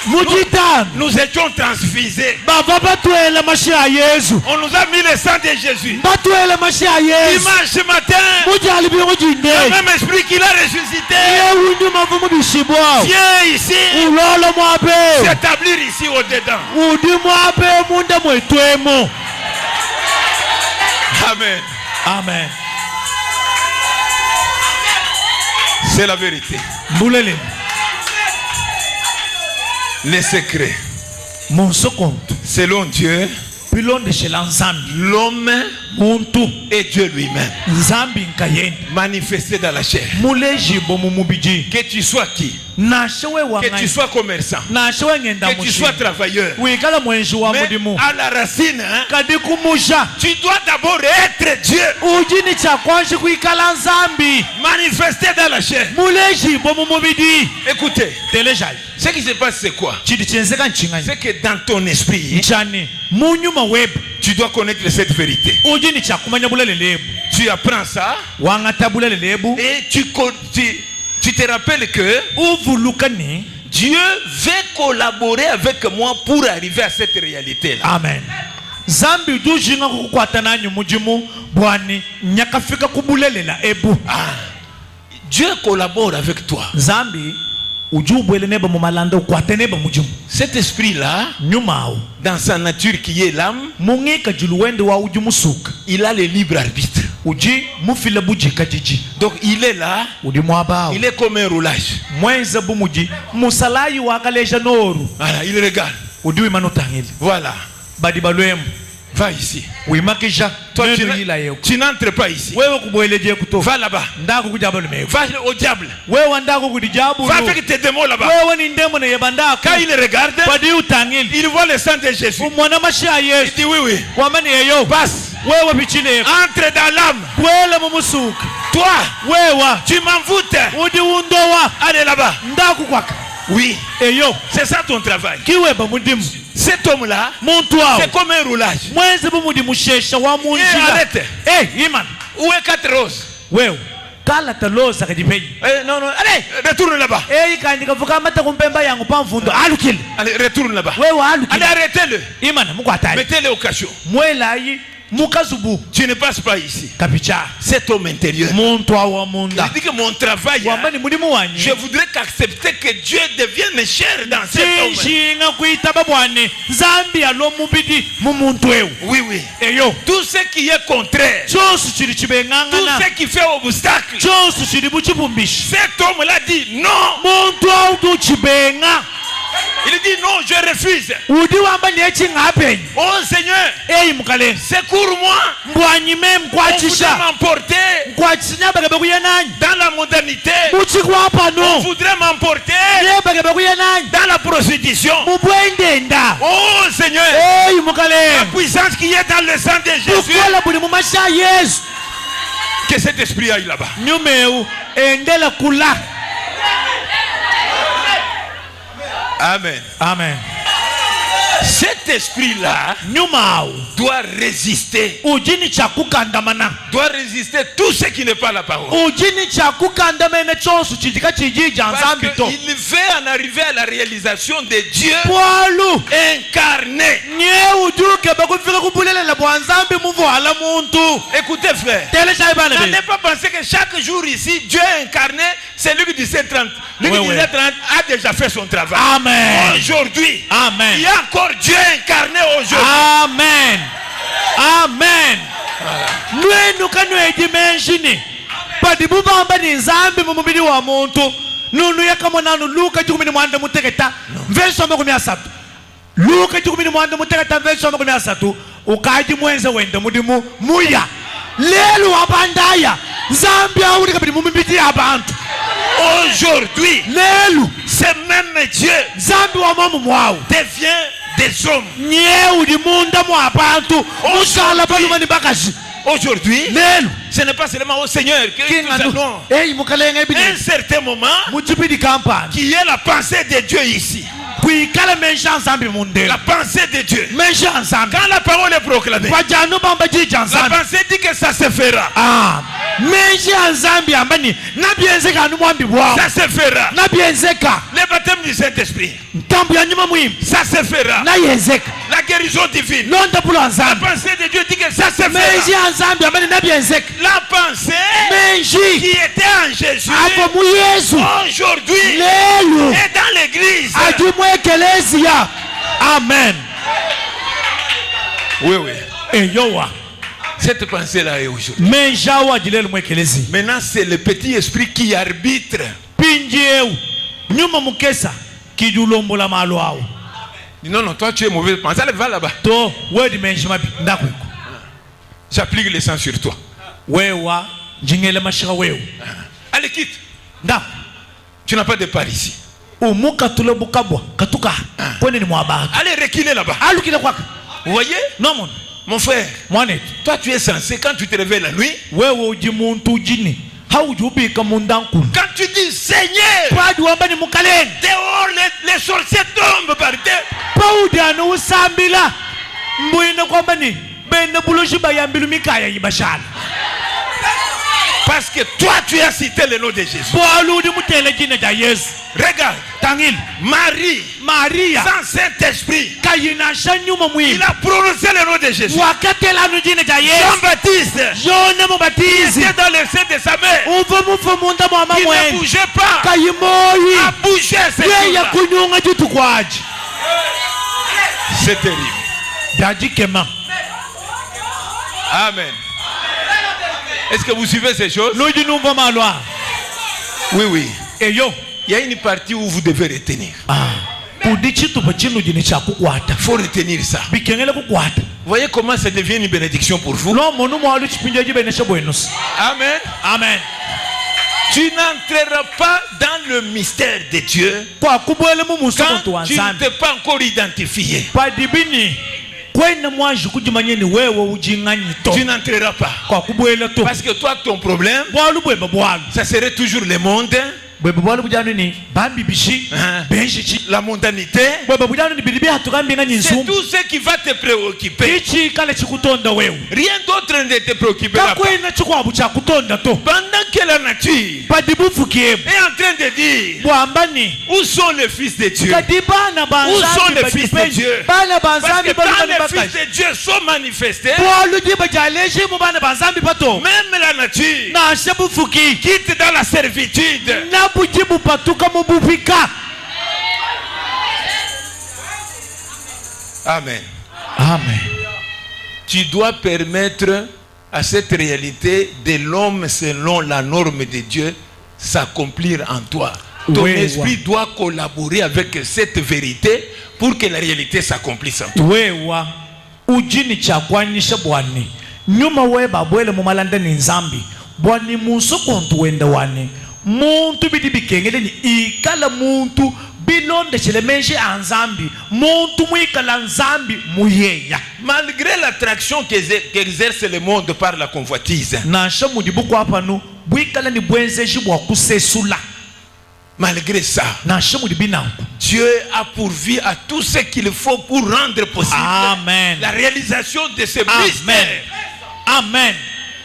Speaker 3: mujitano
Speaker 1: nous étions transfusés.
Speaker 3: bava batwela mashi a Yesu
Speaker 1: On nous a mis le sang de Jésus.
Speaker 3: batwela mashi a Yesu
Speaker 1: Dimanche matin,
Speaker 3: mujali bingu
Speaker 1: le
Speaker 3: jinde
Speaker 1: même esprit qui l'a ressuscité
Speaker 3: yewundu mavumu bishibwa
Speaker 1: vient ici
Speaker 3: ulolo mwabe
Speaker 1: s'établir ici au-dedans.
Speaker 3: udi mwabe munda mwetwemo.
Speaker 1: Amen.
Speaker 3: Amen.
Speaker 1: C'est la vérité.
Speaker 3: Mbulele
Speaker 1: Les secrets.
Speaker 3: monso kontu
Speaker 1: Selon Dieu,
Speaker 3: pilonde shela nzambi
Speaker 1: l'homme
Speaker 3: muntu
Speaker 1: et Dieu lui-même
Speaker 3: nzambi nkayenda
Speaker 1: manifesté dans la chair.
Speaker 3: mulejibo mumubiji
Speaker 1: Que tu sois qui?
Speaker 3: nashewe
Speaker 1: Que tu
Speaker 3: wangai
Speaker 1: sois commerçant.
Speaker 3: nashewe ngenda
Speaker 1: Que tu sois
Speaker 3: mushi
Speaker 1: travailleur.
Speaker 3: wikala mwenji wa
Speaker 1: Mais
Speaker 3: mudimu
Speaker 1: à la racine, hein,
Speaker 3: kadi kumusha
Speaker 1: tu dois d'abord être Dieu.
Speaker 3: ujini chakwanshi kuikala nzambi
Speaker 1: Manifesté dans la chair.
Speaker 3: mulejibo mumubidi
Speaker 1: Écoutez,
Speaker 3: telejaji
Speaker 1: ce qui se passe, c'est quoi?
Speaker 3: chidi chenzeka nchinganyi
Speaker 1: C'est que dans ton esprit,
Speaker 3: nchani munyuma webu
Speaker 1: tu dois connaître cette vérité.
Speaker 3: ujini chakumanya bulele lebu
Speaker 1: Tu apprends ça
Speaker 3: wangata bulele lebu
Speaker 1: et tu te rappelles que
Speaker 3: uvulukani.
Speaker 1: Dieu veut collaborer avec moi pour arriver à cette réalité-là.
Speaker 3: Amen. Zambi dujinga kukwata nanyu mujimu bwani nyakafika kubulelela ebu.
Speaker 1: Dieu collabore avec toi.
Speaker 3: Zambi ujubwele neba mumalanda ukwate neba mujimu.
Speaker 1: Cet esprit-là,
Speaker 3: Nyumao
Speaker 1: dans sa nature qui est l'âme,
Speaker 3: mungika juluwende wa ujimu suka.
Speaker 1: il a le libre arbitre.
Speaker 3: Uji mufile buji kajiji.
Speaker 1: Donc il est là,
Speaker 3: Udi mwabao.
Speaker 1: il est comme un roulage.
Speaker 3: Mwenza bumuji musalayi wakaleja noru.
Speaker 1: Voilà, il regarde.
Speaker 3: Udi wimanutangili.
Speaker 1: Voilà,
Speaker 3: Badi balwemu.
Speaker 1: va ici.
Speaker 3: Wimakisha.
Speaker 1: Toi,
Speaker 3: Nenu
Speaker 1: tu n'entres pas ici.
Speaker 3: wewe kubweleje kuto.
Speaker 1: Va là-bas.
Speaker 3: Ndaku kujabalo mewe.
Speaker 1: Va au diable.
Speaker 3: Wewe ndaku kudijabu.
Speaker 1: Va avec tes démons là-bas.
Speaker 3: Wewe ni ndemo na yebandako.
Speaker 1: Quand il regarde,
Speaker 3: Badi utangili.
Speaker 1: il voit le sang de Jésus.
Speaker 3: Umwana mashia
Speaker 1: Il
Speaker 3: Yesu.
Speaker 1: dit oui, oui.
Speaker 3: Wamani yeyo.
Speaker 1: Passe.
Speaker 3: Wewe bichile.
Speaker 1: Entre dans l'âme.
Speaker 3: Wele mumusuka.
Speaker 1: Toi,
Speaker 3: Wewa.
Speaker 1: tu m'envoûtes.
Speaker 3: Udi undowa.
Speaker 1: Allez là-bas.
Speaker 3: Ndaku kwaka.
Speaker 1: Oui.
Speaker 3: Eyo.
Speaker 1: C'est ça ton travail.
Speaker 3: Kiweba mudimu.
Speaker 1: Cet homme-là,
Speaker 3: Muntu wao.
Speaker 1: c'est comme un roulage.
Speaker 3: Mwenzi bumudi mushesha wa
Speaker 1: Eh,
Speaker 3: munjila.
Speaker 1: arrête.
Speaker 3: Iman.
Speaker 1: Où est 4 roses?
Speaker 3: Wewe. Kala taloza kadipenyi.
Speaker 1: Non, non. Allez, retourne là-bas.
Speaker 3: Ikandika vuka mata kumpemba yangu pamvundo. Alukile.
Speaker 1: Allez, retourne là-bas.
Speaker 3: Wewe
Speaker 1: Allez,
Speaker 3: alukile.
Speaker 1: arrêtez-le.
Speaker 3: Imana mukwataye.
Speaker 1: Mettez-le au cachot.
Speaker 3: Mwelayi mukazubu.
Speaker 1: Tu ne passes pas ici.
Speaker 3: Kapicha.
Speaker 1: Cet homme intérieur.
Speaker 3: Muntu wa
Speaker 1: Il
Speaker 3: munda.
Speaker 1: dit que mon travail, hein,
Speaker 3: Wambani mudimu wanyi.
Speaker 1: je voudrais qu'accepter que Dieu devienne cher dans cet homme.
Speaker 3: Shinga kuitaba bwane. Zambi alo mubidi mumuntu wewe.
Speaker 1: Oui, oui.
Speaker 3: Eyo.
Speaker 1: Tout ce qui est contraire,
Speaker 3: Chosu chiri
Speaker 1: tout
Speaker 3: chibengangana.
Speaker 1: ce qui fait obstacle,
Speaker 3: Chosu chiri buchibumbishi.
Speaker 1: cet homme-là dit non.
Speaker 3: Muntu audu chibenga.
Speaker 1: Il dit non, je refuse.
Speaker 3: Udi wamba nechi ngapenyi.
Speaker 1: Oh Seigneur,
Speaker 3: Eyi mukale.
Speaker 1: secours-moi.
Speaker 3: Mbwanyime
Speaker 1: On voudrait
Speaker 3: mkwachisha.
Speaker 1: m'emporter
Speaker 3: Mkwachisha bagebe kuyenanyi.
Speaker 1: dans la modernité.
Speaker 3: Muchikwapa
Speaker 1: On
Speaker 3: no.
Speaker 1: voudrait m'emporter
Speaker 3: Ye bagebe kuyenanyi.
Speaker 1: dans la prostitution.
Speaker 3: Mubwendenda.
Speaker 1: Oh Seigneur,
Speaker 3: Eyi
Speaker 1: la
Speaker 3: mukale.
Speaker 1: puissance qui est dans le sang de Jésus,
Speaker 3: Tukola buli mumasha Yesu.
Speaker 1: que cet esprit aille là-bas.
Speaker 3: Nyumeu endela kula.
Speaker 1: Amen.
Speaker 3: Amen.
Speaker 1: Cet esprit-là
Speaker 3: Nyumao.
Speaker 1: doit résister.
Speaker 3: Ujini chakukandamana.
Speaker 1: Doit résister tout ce qui n'est pas la parole.
Speaker 3: Ujini chakukandamana chosu chijika chijija
Speaker 1: Parce
Speaker 3: nzambi to.
Speaker 1: qu'il veut en arriver à la réalisation de Dieu
Speaker 3: Pwalu.
Speaker 1: incarné.
Speaker 3: Nye ujuke bakufika kubulelela bwa nzambi muvuhala muntu.
Speaker 1: Écoutez frère,
Speaker 3: Tele shaibana
Speaker 1: n'allez
Speaker 3: be.
Speaker 1: pas penser que chaque jour ici, Dieu incarné, c'est lui qui disait 30. Lui
Speaker 3: Ouais,
Speaker 1: qui disait 30 a déjà fait son travail.
Speaker 3: Amen.
Speaker 1: Aujourd'hui,
Speaker 3: Amen.
Speaker 1: il y a encore Dieu incarné aujourd'hui.
Speaker 3: Amen. Amen. Nwenu kanwe dimensioni. Padi bubamba ni nzambi mumubili wa muntu. Nunu yakamonanu Luka 10 muteketa. Verse 13. Luka 10 muteketa verse 13. Ukaji mwenze wende mudimu muya. Lelu abandaya. Nzambi awuli kabidi mumibiti abantu.
Speaker 1: Aujourd'hui,
Speaker 3: Lelu.
Speaker 1: ce même Dieu
Speaker 3: Nzambi wa mamu mwao.
Speaker 1: devient des hommes.
Speaker 3: Nye udi munda mwa abantu. Musala balumani bakashi.
Speaker 1: Aujourd'hui,
Speaker 3: Lelu.
Speaker 1: ce n'est pas seulement au Seigneur que nous allons.
Speaker 3: Hey, mukalenga
Speaker 1: Un
Speaker 3: ebidi.
Speaker 1: certain moment,
Speaker 3: Mujibidi kampani.
Speaker 1: qui est la pensée de Dieu ici.
Speaker 3: kuikala menshi anzambi mundele
Speaker 1: La pensée de Dieu.
Speaker 3: menshi anzambi
Speaker 1: Quand la parole est proclamée,
Speaker 3: vajanu bamba jija
Speaker 1: la
Speaker 3: anzambi
Speaker 1: pensée dit que ça se fera.
Speaker 3: menshi anzambi ambani nabyenzeka anu mwambi bwawo
Speaker 1: Ça se fera.
Speaker 3: nabyenzeka
Speaker 1: Le baptême du Saint-Esprit,
Speaker 3: ntambu ya nyuma muhimu
Speaker 1: ça se fera.
Speaker 3: nayenzeka
Speaker 1: La guérison divine.
Speaker 3: londapulo
Speaker 1: La
Speaker 3: anzambi
Speaker 1: pensée de Dieu dit que ça se
Speaker 3: menshi
Speaker 1: fera.
Speaker 3: anzambi ambani nabyenzeka
Speaker 1: La pensée
Speaker 3: menshi
Speaker 1: qui était en Jésus
Speaker 3: ako mu yesu
Speaker 1: aujourd'hui
Speaker 3: lelo
Speaker 1: est dans l'église.
Speaker 3: ajimu ekelesia amen
Speaker 1: Oui, oui.
Speaker 3: eyowa
Speaker 1: Cette pensée-là est aujourd'hui.
Speaker 3: menshi awo ajilelo mu ekelesia
Speaker 1: Maintenant, c'est le petit esprit qui arbitre.
Speaker 3: pinji ewu nyuma mukesa kijulombola malo awo
Speaker 1: Non, non, toi tu es mauvais pensée. Allez, va là-bas.
Speaker 3: to wedi menshi mabi ndakwiko
Speaker 1: J'applique le sang sur toi.
Speaker 3: wewa njingele mashika wewu
Speaker 1: Allez, quitte.
Speaker 3: ndako
Speaker 1: Tu n'as pas de part ici.
Speaker 3: umuka tule bukabwa katuka kwene ni mwabaka
Speaker 1: Allez, reculer là-bas.
Speaker 3: alukile kwaka
Speaker 1: Vous voyez,
Speaker 3: nomon
Speaker 1: mon frère,
Speaker 3: mwanetu
Speaker 1: toi tu es censé, quand tu te réveilles la nuit,
Speaker 3: wewe uji muntu ujini haujubika mundankulu
Speaker 1: quand tu dis Seigneur,
Speaker 3: padi wamba ni mukaleni
Speaker 1: dehors les sorciers tombent par terre.
Speaker 3: paudi anu usambila mbwine kwamba ni bene buloshi bayambilu mikaya yibashala
Speaker 1: Parce que toi tu as cité le nom de Jésus.
Speaker 3: bwaludi mutele jina ja yesu
Speaker 1: Regarde,
Speaker 3: tangili
Speaker 1: Marie,
Speaker 3: maria
Speaker 1: sans Saint-Esprit,
Speaker 3: kayinasha nyuma
Speaker 1: il
Speaker 3: mwimu
Speaker 1: a prononcé le nom de Jésus.
Speaker 3: wakatelanu jina ja yesu
Speaker 1: Jean-Baptiste,
Speaker 3: jone
Speaker 1: il
Speaker 3: mubatizi
Speaker 1: était dans le sein de sa mère.
Speaker 3: uve mufu munda mwama
Speaker 1: Il ne
Speaker 3: mwene
Speaker 1: bougeait pas.
Speaker 3: kayimoyi
Speaker 1: A bougé ces
Speaker 3: yeya
Speaker 1: jours-là.
Speaker 3: kunyunga jitukwaji
Speaker 1: C'est terrible.
Speaker 3: jajikema
Speaker 1: Amen. Est-ce que vous suivez ces choses?
Speaker 3: luji numva malwa
Speaker 1: Oui, oui.
Speaker 3: eyo
Speaker 1: Il y a une partie où vous devez retenir.
Speaker 3: kudi chitupa chinu jini cha kukwata
Speaker 1: Il faut retenir ça.
Speaker 3: bikengele kukwata
Speaker 1: Vous voyez comment ça devient une bénédiction pour vous?
Speaker 3: lo munu mwalu chipinja jibenesha bwenusi
Speaker 1: Amen.
Speaker 3: amen
Speaker 1: Tu n'entreras pas dans le mystère de Dieu
Speaker 3: kwa kubwele mumusomuntu
Speaker 1: quand tu ne
Speaker 3: wanzambi
Speaker 1: t'es pas encore identifié.
Speaker 3: padibini kwena mwanji kujimanyeni wewe ujinganyito
Speaker 1: Tu n'entreras pas.
Speaker 3: kwa kubwele to
Speaker 1: Parce que toi, ton problème,
Speaker 3: bwalu bweba bwalu
Speaker 1: ça serait toujours le monde,
Speaker 3: bweba bwalu bujanu ni bambi bishi benshi chi
Speaker 1: la mondanité.
Speaker 3: bweba bujanu ni bilibi hatukambi nga
Speaker 1: C'est
Speaker 3: nyinsumu
Speaker 1: tout ce qui va te préoccuper.
Speaker 3: ichi kale chikutonda wewe
Speaker 1: Rien d'autre ne te préoccupera pas.
Speaker 3: kakwena chikwabu cha kutonda to
Speaker 1: Pendant que la nature
Speaker 3: padibufukiemu
Speaker 1: est en train de dire
Speaker 3: bwambani
Speaker 1: où sont les fils de Dieu.
Speaker 3: kadi bana
Speaker 1: Où sont les fils de
Speaker 3: banzambi
Speaker 1: Dieu?
Speaker 3: bana
Speaker 1: Parce
Speaker 3: banzambi
Speaker 1: que quand
Speaker 3: balibani
Speaker 1: les fils
Speaker 3: bakaji
Speaker 1: de Dieu sont manifestés,
Speaker 3: bwalu jiba jaleshimu bana banzambi pato
Speaker 1: même la nature
Speaker 3: nashe bufuki
Speaker 1: quitte dans la servitude.
Speaker 3: nabujibu patuka mubupika
Speaker 1: Amen.
Speaker 3: amen
Speaker 1: Tu dois permettre à cette réalité de l'homme selon la norme de Dieu s'accomplir en toi. Ton
Speaker 3: Oui,
Speaker 1: esprit doit collaborer avec cette vérité pour que la réalité s'accomplisse en toi.
Speaker 3: wewa ujini chakwanyisha bwani nyuma weba bwele mumalanda ni nzambi bwani muso kontu wenda wani muntu bidi bikengele ni ikala muntu bilonde chele menshi anzambi muntu muikala nzambi muyeya
Speaker 1: Malgré l'attraction qu'exerce le monde par la convoitise,
Speaker 3: nasha mudibuku apanu bwikala ni bwenzeshi bwa kusesula
Speaker 1: malgré ça,
Speaker 3: nasha mudibinanku
Speaker 1: Dieu a pourvu à tout ce qu'il faut pour rendre possible
Speaker 3: Amen.
Speaker 1: la réalisation de ce
Speaker 3: amen
Speaker 1: mystère.
Speaker 3: amen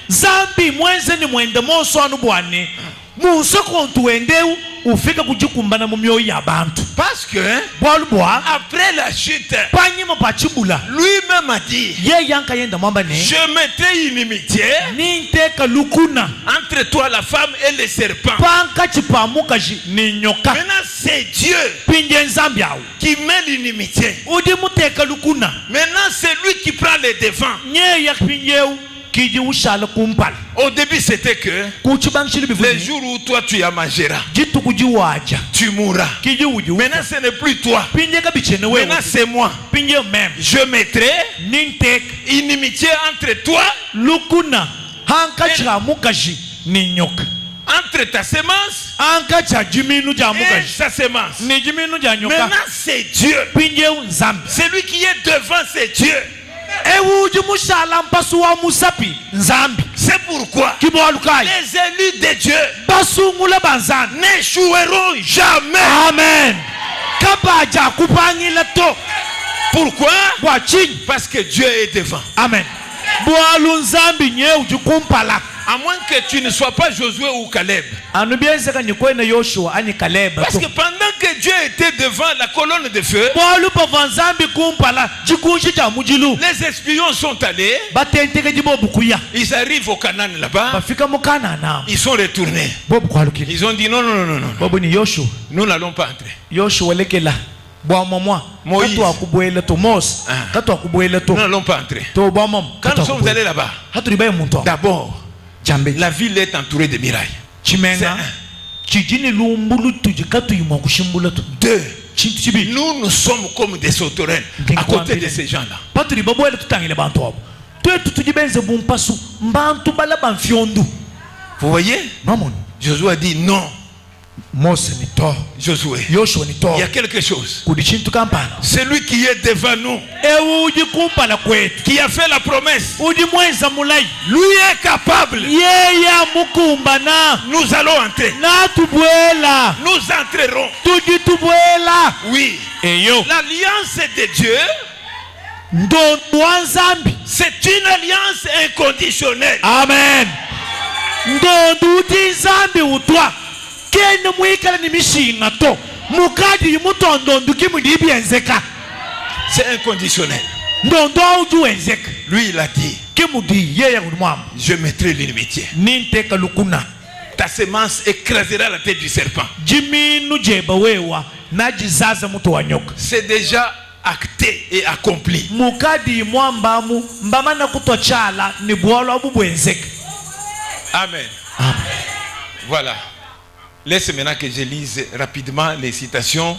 Speaker 3: zambi mwenze ni mwende moso anu bwani muso kontu wendeu ufika kujikumbana mu myoyo y'abantu
Speaker 1: Parce que
Speaker 3: bwalu bwa
Speaker 1: après la chute,
Speaker 3: panyima pachibula
Speaker 1: lui-même a dit,
Speaker 3: ye yanka yenda mwamba ne
Speaker 1: je mettrai une inimitié
Speaker 3: ninteka lukuna
Speaker 1: entre toi la femme et le serpent.
Speaker 3: panka chipamuka ni nyoka
Speaker 1: Maintenant c'est Dieu
Speaker 3: pinje nzambi awu
Speaker 1: qui met l'inimitié.
Speaker 3: udi muteka lukuna
Speaker 1: Maintenant c'est lui qui prend les devants.
Speaker 3: nye ya pinjeu kiji ushala kumpala
Speaker 1: Au début c'était que
Speaker 3: kuchibangshili
Speaker 1: les
Speaker 3: bivuni
Speaker 1: jours où toi tu mangeras,
Speaker 3: jitu kujiwaja
Speaker 1: tu mourras.
Speaker 3: kiji uji
Speaker 1: Maintenant ce n'est plus toi.
Speaker 3: pinje kabichene wewe
Speaker 1: Maintenant c'est moi.
Speaker 3: pinje mem
Speaker 1: Je mettrai
Speaker 3: ninteka
Speaker 1: inimitié entre toi,
Speaker 3: lukuna hanka chihamukaji ni nyoka
Speaker 1: entre ta semence
Speaker 3: anka cha jiminu ja
Speaker 1: et
Speaker 3: mukaji
Speaker 1: sa semence.
Speaker 3: ni jiminu ja nyoka
Speaker 1: Maintenant c'est Dieu.
Speaker 3: pinje nzambi
Speaker 1: Celui qui est devant c'est Dieu.
Speaker 3: ewuji mushala mpasu wa musapi nzambi
Speaker 1: C'est pourquoi
Speaker 3: kibwalukai
Speaker 1: les élus de Dieu
Speaker 3: basungula banzani
Speaker 1: n'échoueront jamais.
Speaker 3: amen kabaja kupangila to.
Speaker 1: Pourquoi?
Speaker 3: Bwachini.
Speaker 1: Parce que Dieu est devant.
Speaker 3: Amen. Bwalu nzambi nye ujikumpala.
Speaker 1: À moins que tu ne sois pas Josué ou Caleb.
Speaker 3: Parce
Speaker 1: que pendant que Dieu était devant la colonne de feu, les espions sont allés. Ils arrivent au Canaan là-bas. Ils sont retournés. Ils ont dit non, non, non, non, non. Nous n'allons pas entrer. Moïse. Nous n'allons pas entrer. Quand nous sommes allés là-bas, d'abord, la ville est entourée de murailles. C'est un. Deux, nous sommes comme des sauterelles à côté de ces gens-là. Vous voyez? Josué a dit non. Josué, il y a quelque chose. Celui qui est devant nous, qui a fait la promesse, lui est capable. Nous allons entrer. Nous entrerons. Oui. L'alliance de Dieu, c'est une alliance inconditionnelle.
Speaker 3: Amen.
Speaker 1: C'est inconditionnel. Lui il a dit, je mettrai l'inimitié. Ta semence écrasera la tête du serpent. C'est déjà acté et accompli. Amen. Voilà. Laisse maintenant que je lise rapidement les citations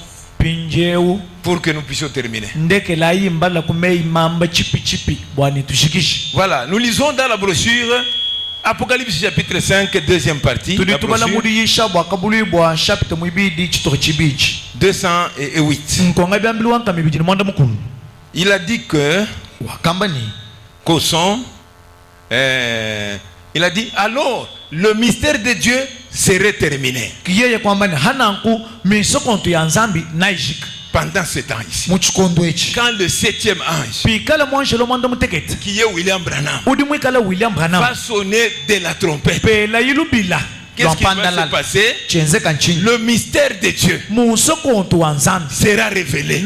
Speaker 1: pour que nous puissions terminer. Voilà, nous lisons dans la brochure Apocalypse chapitre 5, deuxième partie. 208. Il a dit que qu'au son, il a dit alors le mystère de Dieu serait terminé. Pendant ce temps ici, quand le septième ange, qui est William Branham, va sonner de la trompette, qu'est-ce qui va se passer? Le mystère de Dieu sera révélé,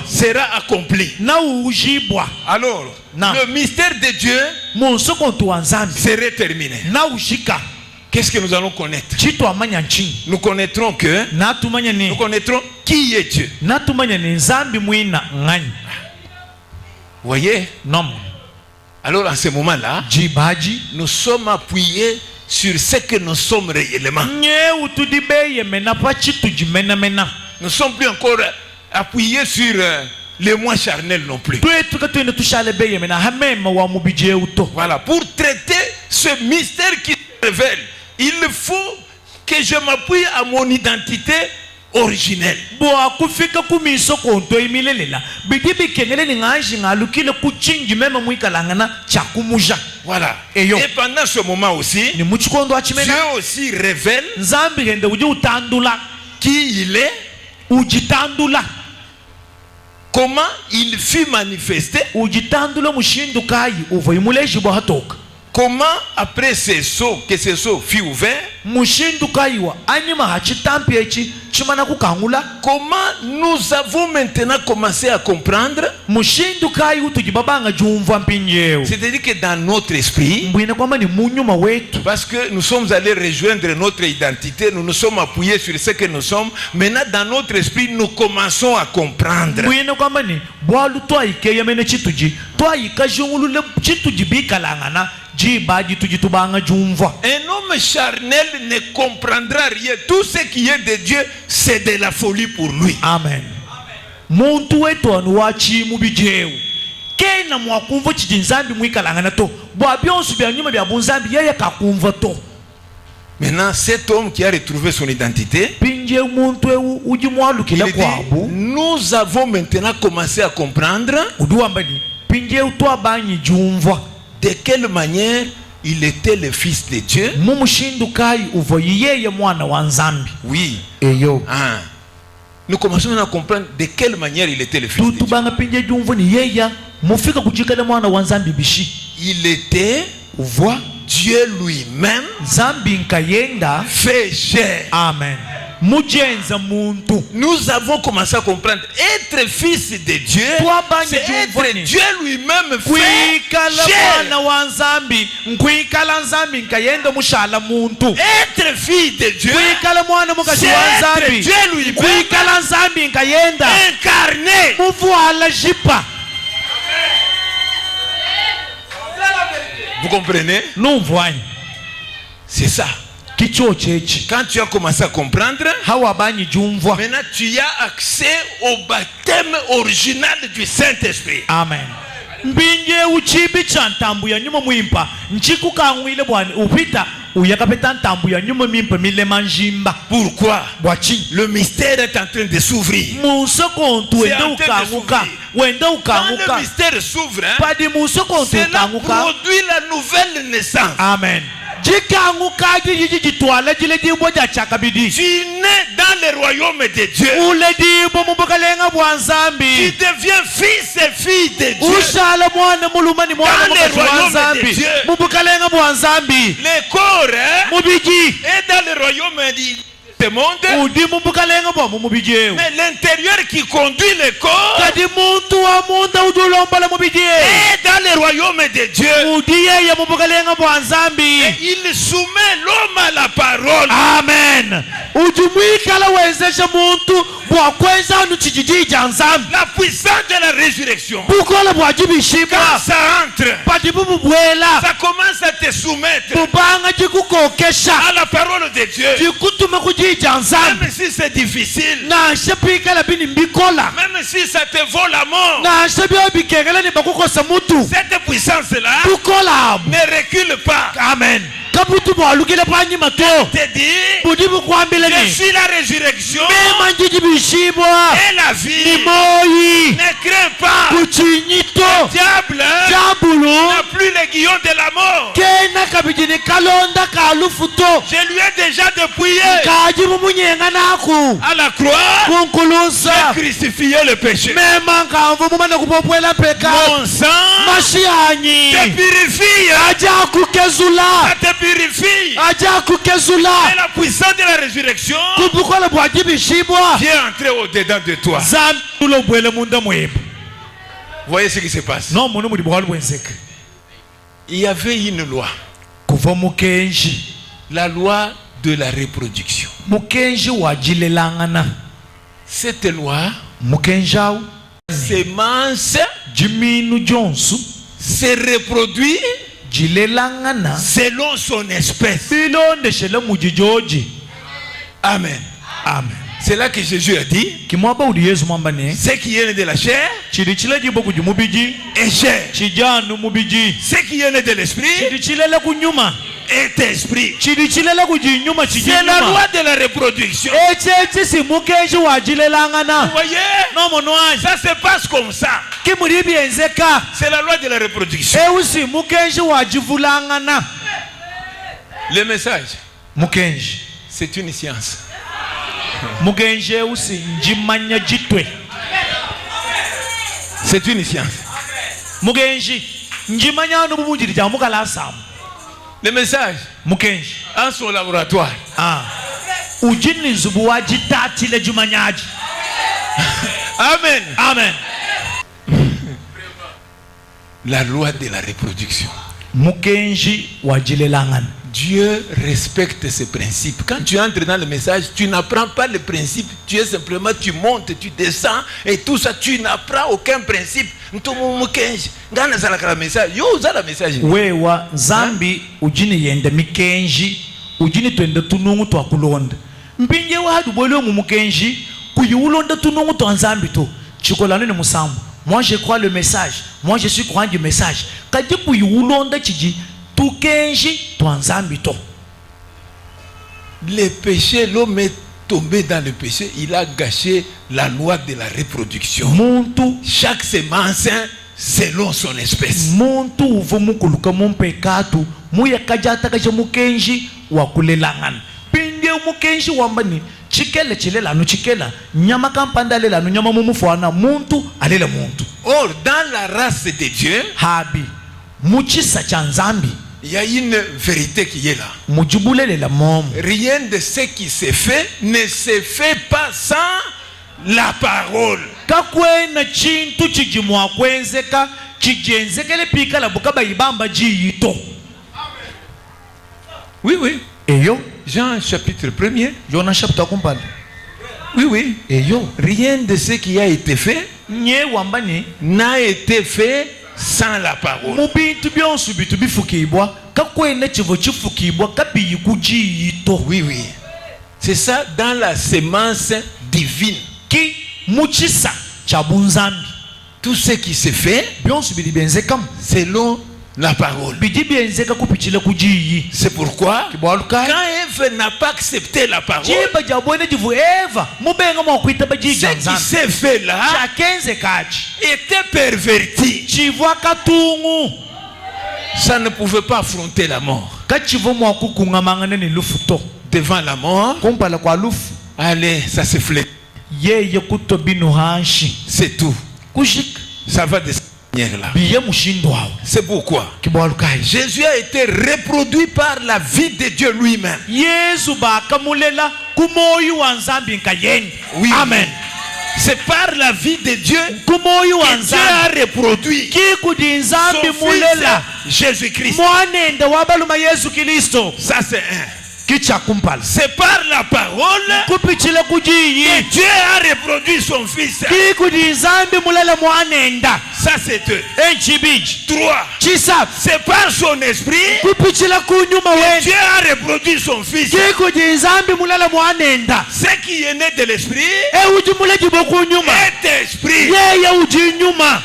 Speaker 1: sera accompli. Alors, le mystère de Dieu serait terminé. Qu'est-ce que nous allons connaître? Nous connaîtrons qui est Dieu. Vous voyez? Alors en ce moment-là, nous sommes appuyés sur ce que nous sommes réellement. Nous ne sommes plus encore appuyés sur les moins charnels non plus. Voilà, pour traiter ce mystère qui se révèle, il faut que je m'appuie à mon identité originelle. Voilà. Et pendant ce moment aussi, Dieu aussi révèle qui il est, comment il fut manifesté, comment après ce sceau, que ce sceau fut ouvert, comment nous avons maintenant commencé à comprendre. C'est-à-dire que dans notre esprit, parce que nous sommes allés rejoindre notre identité, nous nous sommes appuyés sur ce que nous sommes. Maintenant dans notre esprit, nous commençons à comprendre. Un homme charnel ne comprendra rien. Tout ce qui est de Dieu, c'est de la folie pour lui.
Speaker 3: Amen.
Speaker 1: Maintenant, cet homme qui a retrouvé son identité, il dit, nous avons maintenant commencé à comprendre de quelle manière il était le fils de Dieu. Oui. nous commençons à comprendre de quelle manière il était le fils de Dieu.
Speaker 3: tutubanga pinje jumvo ni yeya mufika kuchikala mwana wa nzambi bishi.
Speaker 1: Il était Dieu lui-même
Speaker 3: nzambi nkayenda
Speaker 1: fait chair.
Speaker 3: amen mujenza muntu.
Speaker 1: Nous avons commencé à comprendre être fils de Dieu, c'est être Dieu lui-même fait chair.
Speaker 3: mwana wa nzambi nkwikala nzambi nkayenda mushala muntu.
Speaker 1: Être fils de Dieu,
Speaker 3: kwikala mwana mukazi
Speaker 1: c'est
Speaker 3: wa
Speaker 1: être
Speaker 3: nzambi
Speaker 1: Dieu lui-même
Speaker 3: kwikala nzambi nkayenda
Speaker 1: incarné.
Speaker 3: muvuala jipa.
Speaker 1: Vous comprenez?
Speaker 3: numvwanye
Speaker 1: C'est ça.
Speaker 3: kicho chechi
Speaker 1: Quand tu as commencé à comprendre,
Speaker 3: hawa banyi jumvwa.
Speaker 1: maintenant tu as accès au baptême original du Saint-Esprit.
Speaker 3: amen mbinje uchibi cha ntambu ya nyuma mwimpa nchiku kangwile bwana upita uyakapeta ntambu ya nyuma mimpa milema njimba.
Speaker 1: Pourquoi?
Speaker 3: bwachi
Speaker 1: Le mystère est en train de s'ouvrir.
Speaker 3: musokontu
Speaker 1: C'est
Speaker 3: wende
Speaker 1: en train de
Speaker 3: ukanguka
Speaker 1: s'ouvrir.
Speaker 3: wende
Speaker 1: Quand
Speaker 3: ukanguka
Speaker 1: le mystère s'ouvre,
Speaker 3: padi musokontu
Speaker 1: cela
Speaker 3: ukanguka.
Speaker 1: produit la nouvelle naissance.
Speaker 3: amen jikanguka jiji jitwala jile dimbo ja chakabidi.
Speaker 1: Tu nais dans le royaume de Dieu.
Speaker 3: ule dimbo mubukalenga bwa
Speaker 1: Tu
Speaker 3: nzambi
Speaker 1: deviens fils et fille de Dieu.
Speaker 3: ushala mwana mulumani mwana
Speaker 1: Dans le
Speaker 3: mukazi wa
Speaker 1: royaume de
Speaker 3: nzambi
Speaker 1: Dieu.
Speaker 3: mubukalenga bwa nzambi
Speaker 1: Le corps
Speaker 3: mubiji
Speaker 1: est dans le royaume de ce monde.
Speaker 3: udi mubukalenga bwa mubiji.
Speaker 1: Mais l'intérieur qui conduit le corps
Speaker 3: kadi muntu wa munda udulombala mubiji
Speaker 1: est dans le royaume de Dieu.
Speaker 3: udi yeye mubukalenga bwa nzambi.
Speaker 1: Et il soumet l'homme à la parole.
Speaker 3: amen ujumwikala wezesha muntu bwakweza anu chijiji ja nzambi
Speaker 1: La puissance de la résurrection.
Speaker 3: bukola bwa
Speaker 1: Quand
Speaker 3: jibishibwa
Speaker 1: ça entre,
Speaker 3: padi bububwela
Speaker 1: ça commence à te soumettre
Speaker 3: bubanga jikukokesha
Speaker 1: à la parole de Dieu.
Speaker 3: jikutuma kujija nzambi
Speaker 1: Même si c'est difficile,
Speaker 3: nashe pikala bini mbikola
Speaker 1: même si ça te vaut la mort,
Speaker 3: nashe byo bikengela ni bakukosa mutu
Speaker 1: cette puissance-là
Speaker 3: bukola
Speaker 1: ne recule pas.
Speaker 3: amen kabutu bwalukile bwanyima to
Speaker 1: Te dit,
Speaker 3: budi bukwambile
Speaker 1: je
Speaker 3: ni
Speaker 1: suis la résurrection
Speaker 3: mema njiji bishibwa
Speaker 1: et la
Speaker 3: ni
Speaker 1: vie.
Speaker 3: moyi
Speaker 1: Ne crains pas.
Speaker 3: kuchinyito
Speaker 1: Diable
Speaker 3: jabulu
Speaker 1: n'a plus le guillon de la mort.
Speaker 3: kena kabijini kalonda kalufuto
Speaker 1: Je lui ai déjà dépouillé
Speaker 3: kaji mumunyenga naku
Speaker 1: à la croix.
Speaker 3: kunkulusa
Speaker 1: J'ai crucifié le péché.
Speaker 3: mema nkamvu mumana kupopwela peka
Speaker 1: Mon sang
Speaker 3: mashianyi
Speaker 1: te purifie.
Speaker 3: aja kukezula
Speaker 1: Ça te purifie.
Speaker 3: aja kukezula
Speaker 1: Et la puissance de la résurrection
Speaker 3: kubukola bwaji bishibwa
Speaker 1: vient entrer au-dedans de toi.
Speaker 3: zambi ulobwele munda mwebo
Speaker 1: Voyez ce qui se passe.
Speaker 3: no munu muri bwali bwenzeka.
Speaker 1: Il y avait une loi.
Speaker 3: kuva mukenji
Speaker 1: La loi de la reproduction.
Speaker 3: mukenji wajilelangana
Speaker 1: Cette loi,
Speaker 3: mukenji awu
Speaker 1: semence
Speaker 3: jiminu jonsu
Speaker 1: se reproduit
Speaker 3: jilelangana
Speaker 1: selon son espèce.
Speaker 3: bilondeshele mujijoji.
Speaker 1: Amen.
Speaker 3: amen
Speaker 1: C'est là que Jésus a dit,
Speaker 3: kimwaba uli yesu mwambane
Speaker 1: ce qui est né de la chair
Speaker 3: chili chile jibo kuji mubiji
Speaker 1: est chair.
Speaker 3: chijanu mubiji
Speaker 1: Ce qui est né de l'esprit
Speaker 3: chili chilele kunyuma
Speaker 1: est esprit.
Speaker 3: chili chilele kuji nyuma
Speaker 1: C'est la loi de la reproduction.
Speaker 3: echechi si mukenji
Speaker 1: Vous
Speaker 3: wajilelangana
Speaker 1: voyez,
Speaker 3: no monwanji
Speaker 1: ça se passe comme ça.
Speaker 3: kimuri byenzeka
Speaker 1: C'est la loi de la reproduction.
Speaker 3: eusi mukenji wajivulangana.
Speaker 1: Le message,
Speaker 3: mukenji
Speaker 1: c'est une science.
Speaker 3: mukenji eusi njimanya jitwe.
Speaker 1: C'est une science.
Speaker 3: mukenji njimanya anu bubujiri ja mukala samu.
Speaker 1: Le message,
Speaker 3: mukenji
Speaker 1: en son laboratoire,
Speaker 3: ujini zubu wajitatile jumanyaji.
Speaker 1: amen.
Speaker 3: amen
Speaker 1: La loi de la reproduction.
Speaker 3: mukenji wajilelangana.
Speaker 1: Dieu respecte ses principes. Quand tu entres dans le message, tu n'apprends pas le principe. Tu es simplement, tu montes, tu descends et tout ça, tu n'apprends aucun principe.
Speaker 3: wewa zambi ujini yende mikenji ujini twende tunungu twakulonda mpinje wadu bwele mu mukenji kuyiulonda tunungu twa nzambi to chikolano ni musambu. Moi je crois le message, moi je suis croyant du message kadi kuyiulonda chiji tukenji twa nzambi to.
Speaker 1: Le péché, l'homme est tombé dans le péché, il a gâché la loi de la reproduction.
Speaker 3: Muntu
Speaker 1: Chaque semence selon son espèce.
Speaker 3: muntu uvo mukuluka mumpekatu muya kajata kaje mukenji wakulelangana. Pinde mukenji wambani chikele chilela anu chikela nyama kampanda lela anu nyama mumufuana muntu alela muntu.
Speaker 1: Or dans la race de Dieu,
Speaker 3: habi muchisa cha nzambi
Speaker 1: il y a une vérité qui est là.
Speaker 3: mujibulele la mom.
Speaker 1: Rien de ce qui se fait ne se fait pas sans la parole.
Speaker 3: Kakwena chintu chijimwa kwenzeka chijenzekele pika la bukaba ibamba jiyito.
Speaker 1: Oui, oui.
Speaker 3: Eyo
Speaker 1: Jean chapitre 1er.
Speaker 3: Jonas chapitre kumpala.
Speaker 1: Oui, oui.
Speaker 3: Eyo
Speaker 1: Rien de ce qui a été fait
Speaker 3: nye wambani
Speaker 1: n'a été fait sans la parole.
Speaker 3: mubintu byonsu bitu bifukibwa kakwena chivo chifukibwa kabiyi kujiyito.
Speaker 1: Oui, oui. C'est ça dans la sémence divine.
Speaker 3: Ki muchisa cha bunzambi
Speaker 1: Tout ce qui se fait
Speaker 3: byonsu bili benzekam
Speaker 1: selon la parole.
Speaker 3: bidi byenzeka kupichile kujiyi.
Speaker 1: C'est pourquoi
Speaker 3: Kibwaluka
Speaker 1: quand Ève n'a pas accepté la parole,
Speaker 3: jiba jabwene jivu eva mubenga mwakwita
Speaker 1: ce
Speaker 3: bajiga
Speaker 1: qui
Speaker 3: nzambi
Speaker 1: s'est fait là
Speaker 3: chakenze kachi
Speaker 1: était perverti.
Speaker 3: chivwa katungu
Speaker 1: Ça ne pouvait pas affronter la mort.
Speaker 3: kachivo mwakukungamangane ni lufuto
Speaker 1: Devant la mort,
Speaker 3: kumpala kwa lufu
Speaker 1: allez, ça se flèche.
Speaker 3: yeye kutobinu hanshi
Speaker 1: C'est tout.
Speaker 3: kushik
Speaker 1: Ça va de cette manière-là.
Speaker 3: biye mushindo wao.
Speaker 1: C'est pourquoi
Speaker 3: Kibwalukai
Speaker 1: Jésus a été reproduit par la vie de Dieu lui-même.
Speaker 3: yesu bakamulela kumoyi wa nzambi nkayeni.
Speaker 1: Oui.
Speaker 3: Amen.
Speaker 1: C'est par la vie de Dieu
Speaker 3: kumoyi wa
Speaker 1: que Dieu a
Speaker 3: nzambi
Speaker 1: reproduit
Speaker 3: kikudi nzambi
Speaker 1: son
Speaker 3: mulela
Speaker 1: fils Jésus-Christ.
Speaker 3: mwanende wabaluma yesu kristo
Speaker 1: Ça c'est un.
Speaker 3: kicha kumpala
Speaker 1: C'est par la parole
Speaker 3: kupichile
Speaker 1: que
Speaker 3: kujiyi
Speaker 1: Dieu a reproduit son fils.
Speaker 3: kikudi nzambi mulela mwanenda
Speaker 1: Ça c'est deux.
Speaker 3: enchibiji
Speaker 1: 3.
Speaker 3: chisafu
Speaker 1: C'est par son esprit
Speaker 3: kupichile kunyuma
Speaker 1: que
Speaker 3: wenu
Speaker 1: Dieu a reproduit son fils.
Speaker 3: kikudi nzambi mulela mwanenda
Speaker 1: Ce qui est né de l'esprit
Speaker 3: uji mule jibo kunyuma
Speaker 1: est esprit.
Speaker 3: yeye uji nyuma.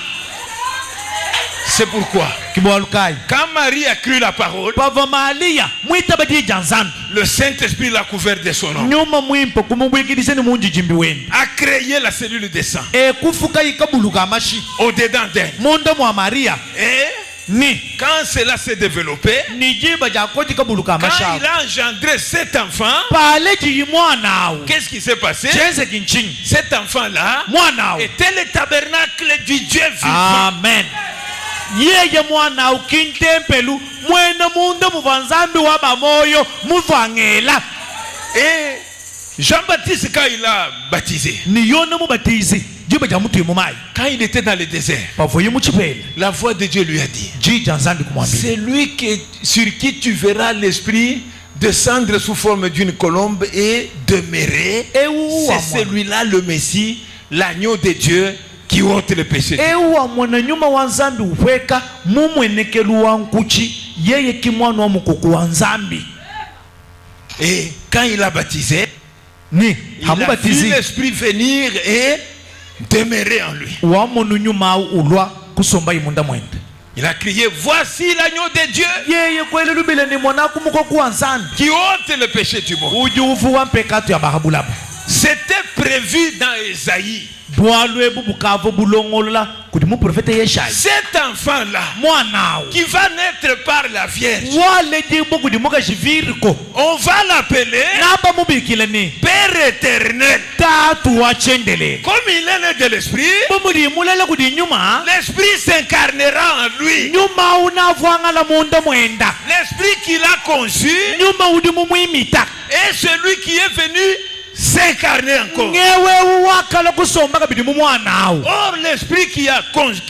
Speaker 1: C'est pourquoi
Speaker 3: Kibwalukai
Speaker 1: quand Marie a cru la parole,
Speaker 3: pava malia mwita badija nzambi
Speaker 1: le Saint-Esprit l'a couvert de son nom,
Speaker 3: nyuma mwimpo kumubwikiliseni munji jimbi wenu
Speaker 1: a créé la cellule de sang
Speaker 3: kufuka ikabuluka amashi
Speaker 1: au-dedans d'elle.
Speaker 3: munda mwa maria
Speaker 1: Et
Speaker 3: ni
Speaker 1: quand cela s'est développé,
Speaker 3: nijiba jakoti kabuluka
Speaker 1: quand
Speaker 3: amasha
Speaker 1: il a engendré cet enfant,
Speaker 3: pale jiyi mwanao
Speaker 1: qu'est-ce qui s'est passé?
Speaker 3: chenze kinchini
Speaker 1: Cet enfant-là
Speaker 3: mwanao.
Speaker 1: était le tabernacle du Dieu vivant.
Speaker 3: Amen. Yeye mwanao kintempelu mwene munda muvanzambi wa bamoyo muvangela
Speaker 1: Et Jean-Baptiste, quand il a baptisé,
Speaker 3: niyone mubatizi jiba jamutu mumai
Speaker 1: quand il était dans le désert,
Speaker 3: pavoye muchipele
Speaker 1: la voix de Dieu lui a dit,
Speaker 3: jija nzambi kumwambia
Speaker 1: c'est lui sur qui tu verras l'esprit descendre sous forme d'une colombe et demeurer. C'est celui-là le Messie, l'agneau de Dieu qui ôte le péché.
Speaker 3: ewa mwana nyuma wa nzambi uhweka mumwenekelu wa nkuchi yeye kimwana wa mukuku wa nzambi.
Speaker 1: Et quand il a baptisé,
Speaker 3: ni
Speaker 1: il a vu
Speaker 3: hamubatizi
Speaker 1: l'esprit venir et demeurer en lui.
Speaker 3: wa munu nyuma ulwa kusomba imunda mwende
Speaker 1: Il a crié, voici l'agneau de Dieu
Speaker 3: yeye kwele lubile ni mwana kumukoku wa nzambi
Speaker 1: qui ôte le péché du monde.
Speaker 3: ujuvu wa mpekatu ya bahabulaba
Speaker 1: C'était prévu dans Ésaïe.
Speaker 3: bwalwe bubukavo bulongolola kuti mu profete yeshayi
Speaker 1: Cet enfant-là
Speaker 3: mwanao
Speaker 1: qui va naître par la Vierge,
Speaker 3: wale jimbo kuti muka shiviriko
Speaker 1: on va l'appeler
Speaker 3: napa mubikile ni
Speaker 1: Père éternel.
Speaker 3: tatu wa chendele
Speaker 1: Comme il est né de l'esprit,
Speaker 3: bumudi mulele kuti nyuma
Speaker 1: l'esprit s'incarnera en lui.
Speaker 3: nyuma unavwangala munda mwenda
Speaker 1: L'esprit qu'il a conçu
Speaker 3: nyuma udi mumwimita
Speaker 1: est celui qui est venu s'incarner encore.
Speaker 3: ngewe wakala kusomba kabidi mumwanao
Speaker 1: Or, l'esprit qui a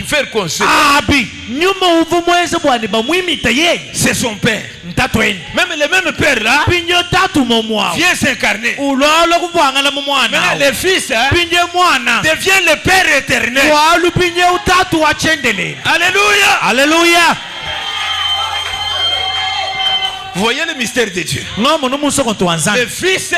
Speaker 1: fait concevoir,
Speaker 3: abi nyuma uvu mweze bwani bamwimita yeye
Speaker 1: c'est son père.
Speaker 3: ntatweni
Speaker 1: Même le même père là
Speaker 3: pinyo tatu momwao
Speaker 1: vient s'incarner.
Speaker 3: ulwala kuvwangala
Speaker 1: Mais
Speaker 3: mumwanao
Speaker 1: le fils
Speaker 3: pinye mwana
Speaker 1: devient le père éternel.
Speaker 3: walu pinye utatu wa chendele.
Speaker 1: Alléluia.
Speaker 3: Alléluia.
Speaker 1: Vous voyez le mystère de Dieu.
Speaker 3: Ngomo numusoko
Speaker 1: Le
Speaker 3: tuanzana
Speaker 1: fils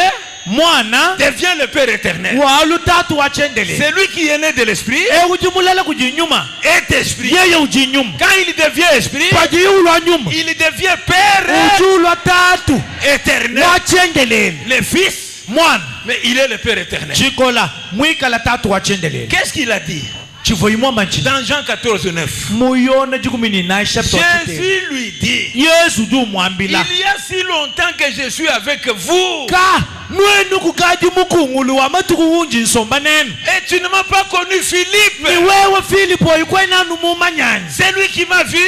Speaker 3: mwana
Speaker 1: devient le père éternel.
Speaker 3: walu tatu wa chendele
Speaker 1: C'est lui qui est né de l'esprit
Speaker 3: ujumulala kujinyuma
Speaker 1: est esprit.
Speaker 3: yeye ujinyuma
Speaker 1: Quand il devient esprit,
Speaker 3: pajiulwa nyuma
Speaker 1: il devient père
Speaker 3: ujulwa tatu
Speaker 1: éternel.
Speaker 3: wa chendelele
Speaker 1: Le fils,
Speaker 3: mwana
Speaker 1: mais il est le père éternel.
Speaker 3: chikola mwikala tatu wa chendelele
Speaker 1: Qu'est-ce qu'il a dit
Speaker 3: chivoimwamba nchi
Speaker 1: dans Jean 14, 9?
Speaker 3: muyona jikumini na chapter
Speaker 1: Jésus lui dit,
Speaker 3: yesu du mwambila
Speaker 1: il y a si longtemps que je suis avec vous
Speaker 3: ka nwenu kukaji mukungulu wa matuku unji nsomba nenu.
Speaker 1: Et tu ne m'as pas connu Philippe.
Speaker 3: Ni wewe Filipo yukwena numumanyani.
Speaker 1: C'est lui qui m'a vu.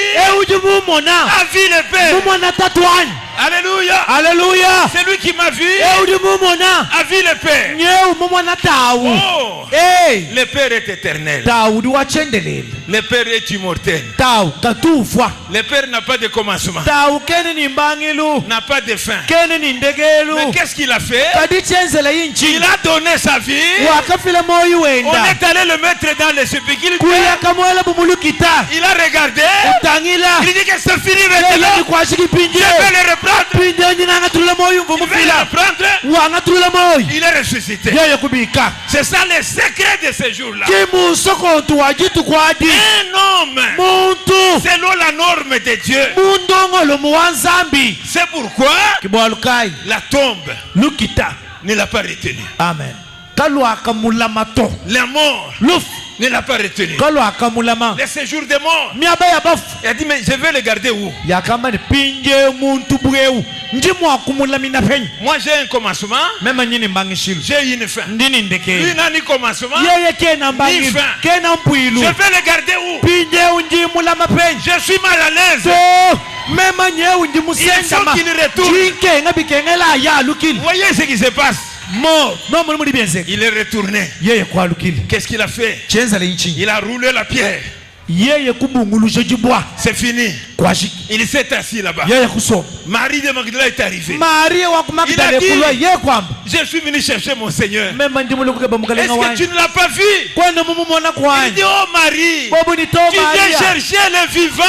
Speaker 3: Uji mumona.
Speaker 1: A vu le Père.
Speaker 3: Mumona tatuani.
Speaker 1: Alléluia.
Speaker 3: Alléluia.
Speaker 1: C'est lui qui m'a vu.
Speaker 3: Uji mumona.
Speaker 1: A vu le Père.
Speaker 3: Nyeu mumona tawu.
Speaker 1: Oh.
Speaker 3: Hey.
Speaker 1: Le Père est éternel.
Speaker 3: Tawu di wachendelele.
Speaker 1: Le Père est immortel.
Speaker 3: Tawu katufwa.
Speaker 1: Le Père n'a pas de commencement.
Speaker 3: Tawu kene ni mbangilu.
Speaker 1: N'a pas de fin.
Speaker 3: Kene ni ndegelu.
Speaker 1: Mais qu'est-ce qu'il a fait?
Speaker 3: Kadi chenzela yinchi.
Speaker 1: Il a donné sa vie.
Speaker 3: Wakafile moyi
Speaker 1: On
Speaker 3: wenda.
Speaker 1: est allé le mettre dans le sépulcre.
Speaker 3: Kuya kamwela bumulukita.
Speaker 1: Il a regardé.
Speaker 3: Utangila.
Speaker 1: Il dit que c'est fini
Speaker 3: Yeye
Speaker 1: maintenant.
Speaker 3: ni kwashiki pinje.
Speaker 1: Je vais le reprendre.
Speaker 3: Pinje nyina ngatulula moyi
Speaker 1: Il va
Speaker 3: mvumufila.
Speaker 1: le reprendre.
Speaker 3: Wa ngatulula moyi.
Speaker 1: Il est ressuscité.
Speaker 3: Yeye kubika.
Speaker 1: C'est ça le secret de ce jour-là.
Speaker 3: Kimu sokontu wajitu kwadi.
Speaker 1: Un homme,
Speaker 3: Muntu.
Speaker 1: selon la norme de Dieu.
Speaker 3: Mundongo lo muwanzambi.
Speaker 1: C'est pourquoi
Speaker 3: Kibwalukai.
Speaker 1: la tombe
Speaker 3: Lukita.
Speaker 1: ne l'a pas retenu.
Speaker 3: Amen. Kalwa kamulamato.
Speaker 1: La mort
Speaker 3: Luf.
Speaker 1: ne l'a pas retenu.
Speaker 3: Kalwa kamulama.
Speaker 1: Le séjour des morts.
Speaker 3: Miaba ya bafu.
Speaker 1: Il a dit, mais je vais le garder où?
Speaker 3: Yakamba ni pinje muntu bweu. Njimwa kumulamina penyi.
Speaker 1: Moi j'ai un commencement,
Speaker 3: Mema nyini mbangishilu.
Speaker 1: j'ai une fin.
Speaker 3: Ndini ndeke.
Speaker 1: Lui n'a ni commencement,
Speaker 3: Yeye kena mbangilu.
Speaker 1: Ni fin.
Speaker 3: Kena mpwilu.
Speaker 1: je vais le garder où?
Speaker 3: Pinje unji mulama penyi.
Speaker 1: Je suis mal à l'aise.
Speaker 3: So. Mema nye unji musenda
Speaker 1: Il faut qu'il retourne.
Speaker 3: Jinke nga bikengela ya lukili.
Speaker 1: Vous voyez ce qui se passe?
Speaker 3: Mo. No muri bienze.
Speaker 1: Il est retourné.
Speaker 3: Yeye kwa lukili.
Speaker 1: Qu'est-ce qu'il a fait?
Speaker 3: Chenza le inchi.
Speaker 1: Il a roulé la pierre.
Speaker 3: Yeye kubungulusha jibwa.
Speaker 1: C'est fini.
Speaker 3: Kwashiki.
Speaker 1: Il s'est assis là-bas.
Speaker 3: Yeye kusoma.
Speaker 1: Marie de Magdala est arrivée.
Speaker 3: Maria wa
Speaker 1: Il
Speaker 3: kumakdale
Speaker 1: a dit,
Speaker 3: kulwa ye kwamba.
Speaker 1: je suis venu chercher mon Seigneur.
Speaker 3: Mema ndimule kugeba mukalenga
Speaker 1: Est-ce que
Speaker 3: wanyi.
Speaker 1: tu ne l'as pas vu?
Speaker 3: Kwenda mumumona
Speaker 1: Il
Speaker 3: kwani.
Speaker 1: dit, oh Marie,
Speaker 3: Bobu ni to
Speaker 1: tu viens
Speaker 3: Maria.
Speaker 1: chercher le vivant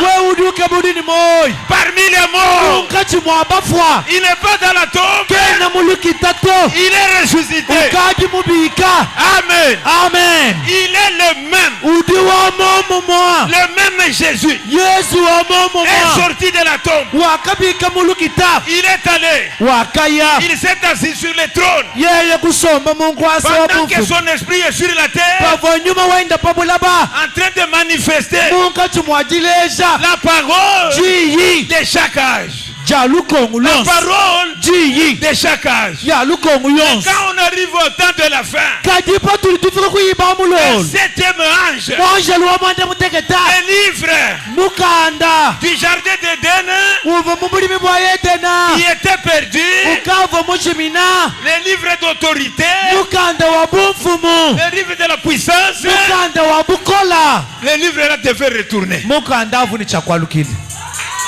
Speaker 3: We uduke budi ni moyi.
Speaker 1: parmi les morts.
Speaker 3: Unkachi mwabafwa.
Speaker 1: Il n'est pas dans la tombe.
Speaker 3: Kena muluki tato.
Speaker 1: Il est ressuscité.
Speaker 3: Ukaji mubika.
Speaker 1: Amen.
Speaker 3: Amen.
Speaker 1: Il est le même.
Speaker 3: Udi wa momo mwa.
Speaker 1: Le même Jésus
Speaker 3: Yesu wa momo
Speaker 1: est
Speaker 3: mwa.
Speaker 1: sorti de la tombe.
Speaker 3: Wakabika muluki ta.
Speaker 1: Il est allé.
Speaker 3: Wakaya.
Speaker 1: Il s'est assis sur le trône.
Speaker 3: Yeye kusomba Mungu asa wa
Speaker 1: Pendant que
Speaker 3: bufu.
Speaker 1: son esprit est sur la terre,
Speaker 3: Pavonyuma wenda pabulaba.
Speaker 1: en train de manifester
Speaker 3: Munkachi mwajileja.
Speaker 1: la parole
Speaker 3: Jiyi.
Speaker 1: de chaque âge.
Speaker 3: Jalukongu
Speaker 1: La
Speaker 3: yonsi.
Speaker 1: parole
Speaker 3: Jiyi.
Speaker 1: de chaque âge.
Speaker 3: Jalukongu yonsi.
Speaker 1: Quand on arrive au temps de la fin,
Speaker 3: Kajipa tulitufika kuyiba
Speaker 1: le
Speaker 3: mulolo.
Speaker 1: septième ange,
Speaker 3: Mwanje luwa mwanda muteketa.
Speaker 1: le livre
Speaker 3: Mukanda.
Speaker 1: du jardin d'Éden
Speaker 3: Uva mubulimi bwa Yedena.
Speaker 1: qui était perdu,
Speaker 3: Ukava muchimina.
Speaker 1: le livre d'autorité,
Speaker 3: Mukanda wa bumfumu.
Speaker 1: le livre de la puissance,
Speaker 3: Mukanda wa bukola.
Speaker 1: le livre là devait retourner.
Speaker 3: Mukanda avuni chakwalukili.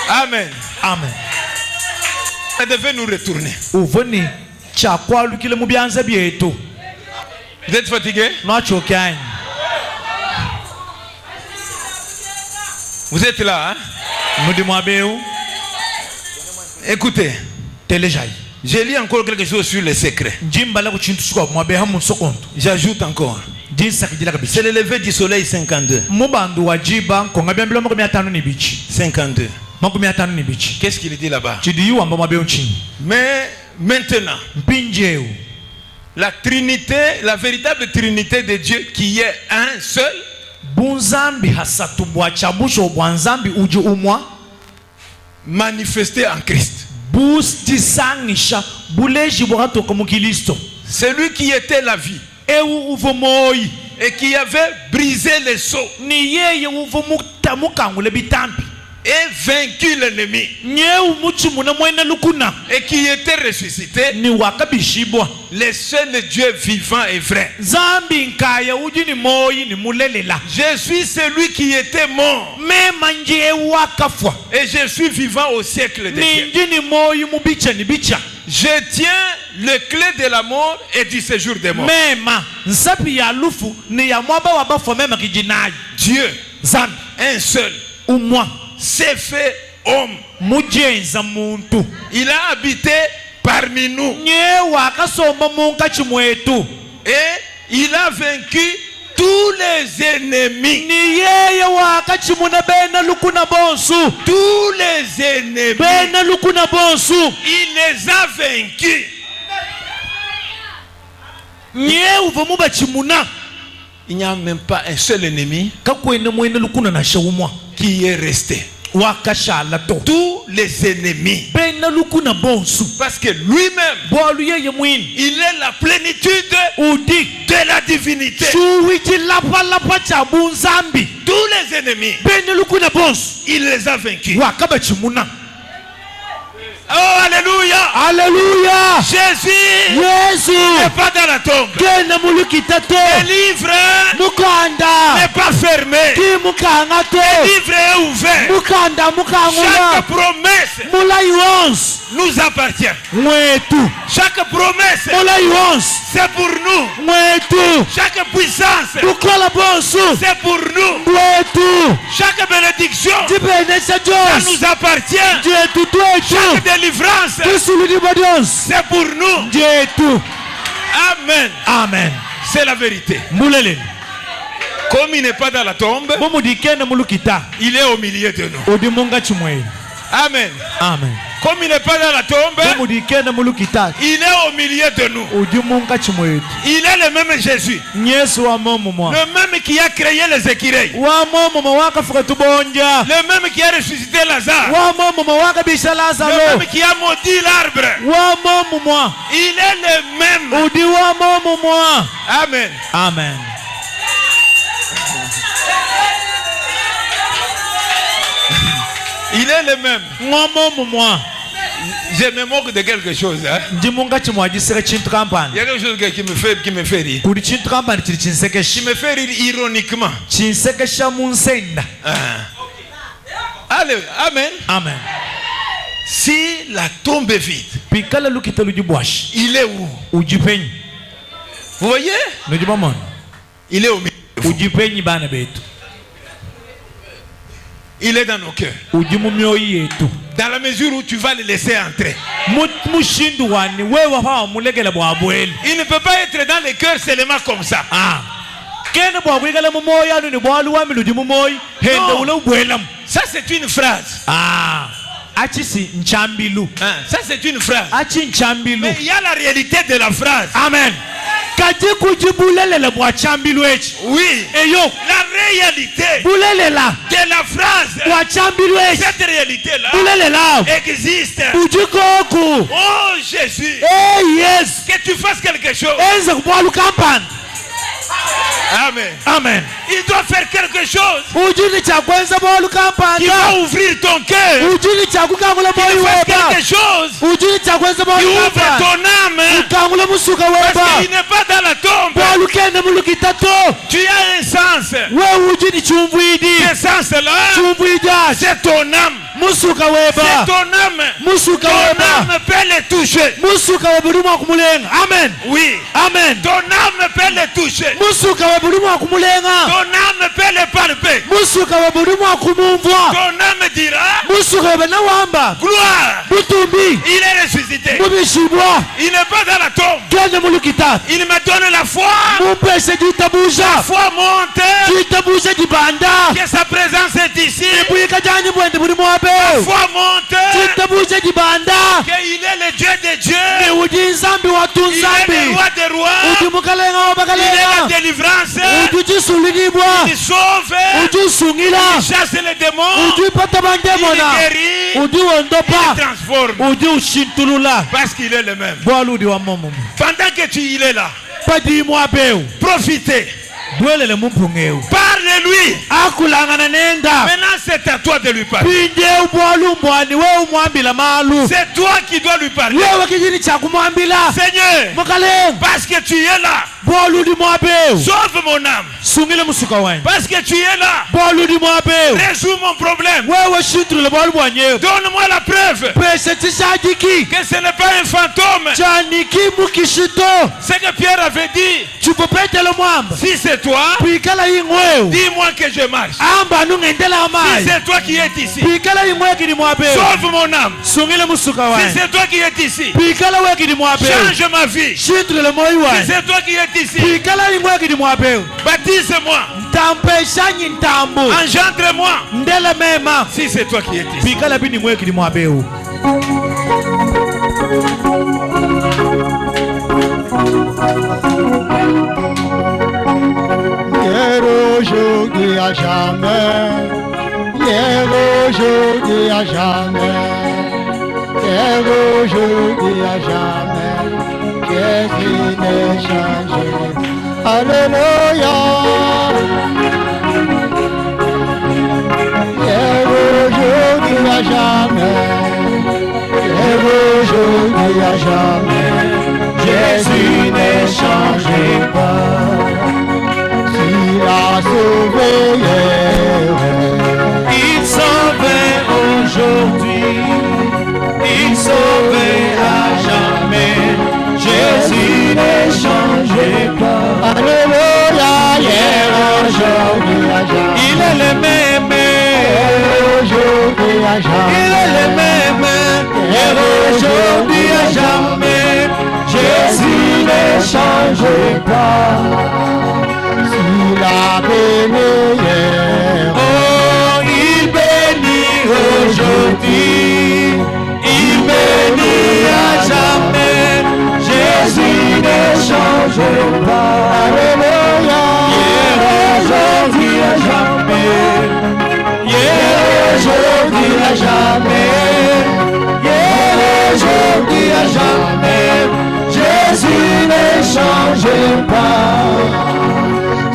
Speaker 1: Amen.
Speaker 3: Amen.
Speaker 1: Ça devait nous retourner.
Speaker 3: Uvuni chakwalukile mu byanza byetu.
Speaker 1: Vous êtes fatigué?
Speaker 3: Nwachokyanyi.
Speaker 1: Vous êtes là, hein?
Speaker 3: Mudi mwabeu.
Speaker 1: Écoutez,
Speaker 3: Telejai.
Speaker 1: je lis encore quelque chose sur les secrets.
Speaker 3: Njimbala kuchintu sukwa mwabeha mu sokonto.
Speaker 1: J'ajoute encore.
Speaker 3: Jinsa kijila kabisa.
Speaker 1: C'est le lever du soleil 52.
Speaker 3: Mubandu wajiba konga byambilo makumi atano ni bichi.
Speaker 1: 52.
Speaker 3: Makumi atano ni bichi.
Speaker 1: Qu'est-ce qu'il dit là-bas?
Speaker 3: Chidiyu amba mwabeu nchini.
Speaker 1: Mais maintenant,
Speaker 3: Mpinjeu.
Speaker 1: la Trinité, la véritable Trinité de Dieu qui est un seul,
Speaker 3: Bunzambi hasatu bwa chabusho bwanzambi uji umwa.
Speaker 1: manifesté en Christ.
Speaker 3: Bustisangisha buleji bwatoka mu Kristo.
Speaker 1: Celui qui était la vie
Speaker 3: Ewu uvomoi.
Speaker 1: et qui avait brisé les sceaux
Speaker 3: Ni yeye uvomukta mukangule bitambi.
Speaker 1: et vaincu l'ennemi
Speaker 3: Nyeu muchimu na mwena lukuna.
Speaker 1: et qui était ressuscité,
Speaker 3: Ni wakabishibwa.
Speaker 1: le seul Dieu vivant et vrai.
Speaker 3: Zambi nkaya uji ni moi ni mulelela.
Speaker 1: Je suis celui qui était mort
Speaker 3: Mema nje wakafwa.
Speaker 1: et je suis vivant au siècle des siècles.
Speaker 3: Ninji ni moi mubicha ni bicha.
Speaker 1: Je tiens le clé de la mort et du séjour des morts.
Speaker 3: Mema nsapi ya lufu ni ya mwaba wabafo mema kijinaji.
Speaker 1: Dieu,
Speaker 3: Zambi
Speaker 1: un seul,
Speaker 3: umwa
Speaker 1: s'est fait homme.
Speaker 3: mujenza muntu.
Speaker 1: Il a habité parmi nous
Speaker 3: Nye wakasomba munka chimwetu.
Speaker 1: et il a vaincu tous les ennemis.
Speaker 3: Ni yeye wakachimuna bena lukuna bonsu.
Speaker 1: Tous les ennemis,
Speaker 3: Bena lukuna bonsu.
Speaker 1: il les a vaincus.
Speaker 3: Nye uvomuba chimuna.
Speaker 1: Il n'y a même pas un seul ennemi
Speaker 3: Kakwene mwene lukuna na shaumwa.
Speaker 1: qui est resté.
Speaker 3: wakashala to
Speaker 1: tous les ennemis.
Speaker 3: bena lukuna bonsu
Speaker 1: Parce que lui-même,
Speaker 3: bwalu yeye mwini
Speaker 1: il est la plénitude
Speaker 3: udi
Speaker 1: de la divinité.
Speaker 3: shuwiji lapalapa cha bunzambi
Speaker 1: Tous les ennemis,
Speaker 3: bena lukuna bonsu
Speaker 1: il les a vaincus.
Speaker 3: wakaba chimuna.
Speaker 1: Oh, alléluia.
Speaker 3: Haleluya.
Speaker 1: Jésus
Speaker 3: Yesu
Speaker 1: n'est pas dans la tombe.
Speaker 3: genda mulukita to
Speaker 1: Le livre
Speaker 3: mukanda
Speaker 1: n'est pas fermé.
Speaker 3: ki mukanga to
Speaker 1: Le livre est ouvert.
Speaker 3: mukanda
Speaker 1: Chaque
Speaker 3: mukangula
Speaker 1: promesse
Speaker 3: mulayi wonse
Speaker 1: nous appartient.
Speaker 3: mwetu
Speaker 1: Chaque promesse,
Speaker 3: mulayi wonse
Speaker 1: c'est pour nous.
Speaker 3: mwetu
Speaker 1: Chaque puissance,
Speaker 3: kukola bonsu
Speaker 1: c'est pour nous.
Speaker 3: mwetu
Speaker 1: Chaque bénédiction,
Speaker 3: jipenesha
Speaker 1: ça
Speaker 3: jose
Speaker 1: nous appartient.
Speaker 3: jetu twetu
Speaker 1: Chaque délivrance,
Speaker 3: tusulidibwa dyonse
Speaker 1: c'est pour nous.
Speaker 3: jetu.
Speaker 1: Amen.
Speaker 3: Amen.
Speaker 1: C'est la vérité.
Speaker 3: mbuleleni
Speaker 1: Comme il n'est pas dans la tombe,
Speaker 3: mumudikene mulukita
Speaker 1: il est au milieu de nous.
Speaker 3: udi munga chimweli.
Speaker 1: Amen.
Speaker 3: Amen.
Speaker 1: Comme il n'est pas dans la tombe,
Speaker 3: mumudikene mulukita
Speaker 1: il est au milieu de nous.
Speaker 3: udi munga chimweli.
Speaker 1: Il est le même Jésus.
Speaker 3: Yesu wa momo mwa
Speaker 1: Le même qui a créé les écureuils.
Speaker 3: wa momo mwa wakafuka tubonja
Speaker 1: Le même qui a ressuscité Lazare.
Speaker 3: wa momo mwa wakabisha
Speaker 1: Le
Speaker 3: Lazaro
Speaker 1: même qui a maudit l'arbre.
Speaker 3: wa momo mwa
Speaker 1: Il est le même.
Speaker 3: udi wa momo mwa.
Speaker 1: Amen.
Speaker 3: Amen.
Speaker 1: Il est le même.
Speaker 3: Mwa momo mwa
Speaker 1: Je me moque de quelque chose. Hein?
Speaker 3: ndi munga chimwajisire chintu
Speaker 1: Il y
Speaker 3: kampani
Speaker 1: a quelque chose qui me fait rire.
Speaker 3: kuli chintu kampani chili
Speaker 1: Qui
Speaker 3: chinsekesha
Speaker 1: me fait rire ironiquement.
Speaker 3: chinsekesha munsenda.
Speaker 1: Allez, amen.
Speaker 3: Amen.
Speaker 1: Si la tombe est vide,
Speaker 3: pikala lukita lujibwashi
Speaker 1: il est où?
Speaker 3: ujipenyi
Speaker 1: Vous voyez?
Speaker 3: nujibamona
Speaker 1: Il est au milieu.
Speaker 3: ujipenyi bana betu
Speaker 1: Il est dans nos cœurs.
Speaker 3: uji mu myoyo yetu
Speaker 1: Dans la mesure où tu vas le laisser entrer.
Speaker 3: mushindu wani wewe hawa mulegela bwabweli
Speaker 1: Il ne peut pas être dans les cœurs seulement comme ça.
Speaker 3: kene bwakwikala mu moyo anu ni bwaluwami luji mu moyo hende
Speaker 1: Non.
Speaker 3: ule ubwelamu.
Speaker 1: Ça, c'est une phrase.
Speaker 3: Achisi nchambilu
Speaker 1: Ça, c'est une phrase.
Speaker 3: achi nchambilu.
Speaker 1: Mais il y a la réalité de la phrase.
Speaker 3: Amen. Kaji kujibulelela bwa chambilu echi
Speaker 1: Oui.
Speaker 3: eyo
Speaker 1: La réalité
Speaker 3: bulelela
Speaker 1: de la phrase.
Speaker 3: bwa chambilu echi
Speaker 1: Cette réalité-là
Speaker 3: bulelela
Speaker 1: existe.
Speaker 3: ujikoku.
Speaker 1: Oh Jésus.
Speaker 3: Yes.
Speaker 1: Que tu fasses quelque chose.
Speaker 3: Enze kubwalu kampani.
Speaker 1: Amen.
Speaker 3: Amen.
Speaker 1: Il doit faire quelque chose
Speaker 3: Ujini chakwenza bwalu kampani.
Speaker 1: qui va ouvrir ton cœur.
Speaker 3: Ujini chakukangula
Speaker 1: Qui
Speaker 3: moyo
Speaker 1: fasse
Speaker 3: weba.
Speaker 1: quelque chose
Speaker 3: Ujini chakwenza
Speaker 1: qui
Speaker 3: bwalu
Speaker 1: ouvre
Speaker 3: kampani.
Speaker 1: ton âme.
Speaker 3: Ukangula musuka
Speaker 1: Parce
Speaker 3: weba.
Speaker 1: qu'il n'est pas dans la tombe.
Speaker 3: Bwalu kene mulukitato.
Speaker 1: Tu as un sens.
Speaker 3: Wewe ujini chumbuidi.
Speaker 1: Ce sens-là,
Speaker 3: Chumbuidashi.
Speaker 1: c'est ton âme.
Speaker 3: Musuka
Speaker 1: C'est
Speaker 3: weba.
Speaker 1: ton âme.
Speaker 3: Musuka
Speaker 1: Ton
Speaker 3: weba.
Speaker 1: âme peut le toucher.
Speaker 3: Musuka webulimo akumulenga. Amen.
Speaker 1: Oui.
Speaker 3: Amen.
Speaker 1: Ton âme peut le toucher.
Speaker 3: Musuka webulimo akumulenga.
Speaker 1: Ton âme peut le palper.
Speaker 3: Musuka webulimo akumumvwa.
Speaker 1: Ton âme dira
Speaker 3: Musuka webe nawamba.
Speaker 1: gloire.
Speaker 3: Butumbi.
Speaker 1: Il est ressuscité.
Speaker 3: Mubishibwa.
Speaker 1: Il n'est pas dans la tombe.
Speaker 3: Gende mulukita.
Speaker 1: Il me donne la foi.
Speaker 3: Mupese
Speaker 1: La
Speaker 3: jitabuja.
Speaker 1: foi monte.
Speaker 3: Jitabuja jibanda.
Speaker 1: Que sa présence est ici.
Speaker 3: Buyika janyi bwende buli
Speaker 1: La
Speaker 3: mwabe.
Speaker 1: foi monte.
Speaker 3: Jitabuja jibanda.
Speaker 1: Qu'il est le Dieu des dieux.
Speaker 3: Ni uji nzambi watu
Speaker 1: Il est le
Speaker 3: nzambi.
Speaker 1: roi des rois.
Speaker 3: Uji mukalenga
Speaker 1: Il est la
Speaker 3: wabakalenga.
Speaker 1: délivrance.
Speaker 3: Uji jisulidibwa.
Speaker 1: Il sauve.
Speaker 3: Uji sungila.
Speaker 1: Il chasse les démons.
Speaker 3: Uji pata
Speaker 1: Il
Speaker 3: bandemona.
Speaker 1: guérit.
Speaker 3: Uji
Speaker 1: Il
Speaker 3: wondopa.
Speaker 1: transforme.
Speaker 3: Uji ushintulula.
Speaker 1: Parce qu'il est le même.
Speaker 3: Bwaludi wa momo.
Speaker 1: Pendant que il est là,
Speaker 3: Padi mwabeu.
Speaker 1: profitez.
Speaker 3: Bwelele mumpungeu.
Speaker 1: Parle-lui.
Speaker 3: Akulangana nenda.
Speaker 1: Maintenant, c'est à toi de lui parler.
Speaker 3: Pinde ubwalu mbwani we umwambila malu.
Speaker 1: C'est toi qui dois lui parler.
Speaker 3: Wewe kijini cha kumwambila.
Speaker 1: Seigneur,
Speaker 3: Mukalenga.
Speaker 1: parce que tu es là,
Speaker 3: Bwaludi mwabeu.
Speaker 1: sauve mon âme.
Speaker 3: Sungile musuka wanyi.
Speaker 1: Parce que tu es là,
Speaker 3: Bwaludi mwabeu.
Speaker 1: résous mon problème.
Speaker 3: Wewe shintulile bwalu bwanyewe.
Speaker 1: Donne-moi la preuve
Speaker 3: Pese tisajiki.
Speaker 1: que ce n'est pas un fantôme.
Speaker 3: Chaniki mukishito.
Speaker 1: Ce que Pierre avait dit,
Speaker 3: Chupopetele mwamba.
Speaker 1: si c'est toi,
Speaker 3: Pikala ingweu.
Speaker 1: dis-moi que je marche.
Speaker 3: Amba nungendela
Speaker 1: Si
Speaker 3: amai.
Speaker 1: c'est toi qui es ici,
Speaker 3: Pikala ingweu kidi mwabeu.
Speaker 1: sauve mon âme.
Speaker 3: Sungile musuka
Speaker 1: Si
Speaker 3: wanyi.
Speaker 1: c'est toi qui es ici,
Speaker 3: Pikala we kidi mwabeu.
Speaker 1: change ma vie. Si
Speaker 3: Shintulile moyo wanyi.
Speaker 1: c'est toi qui es ici,
Speaker 3: Pikala ingweu kidi mwabeu.
Speaker 1: baptise-moi.
Speaker 3: Ntampeshanyi ntambu.
Speaker 1: Engendre-moi.
Speaker 3: Ndele mema.
Speaker 1: Si c'est toi qui es ici.
Speaker 3: Pikala bini ingweu kidi mwabeu.
Speaker 4: Hier aujourd'hui à jamais, hier aujourd'hui aujourd'hui, à jamais. Hier, aujourd'hui, à jamais. Jésus n'est changé. Alléluia. Hier, aujourd'hui, à jamais. Hier, aujourd'hui, à jamais. Jésus n'est changé pas. S'il a sauvé hier,
Speaker 3: Il sauvait aujourd'hui, il sauvait à jamais. Jésus n'est changé pas.
Speaker 4: Alléluia, hier, aujourd'hui, à jamais.
Speaker 3: Il est le même.
Speaker 4: Aujourd'hui, à jamais.
Speaker 3: Il est le même. Hier, aujourd'hui, à jamais. Jésus n'est changé pas.
Speaker 4: S'il a béni hier,
Speaker 3: Oh, il bénit aujourd'hui, il bénit à jamais. Jésus ne change pas.
Speaker 4: Alléluia.
Speaker 3: Hier, aujourd'hui, à jamais. Hier, aujourd'hui, à jamais. Hier, aujourd'hui, à jamais. Jésus ne change pas.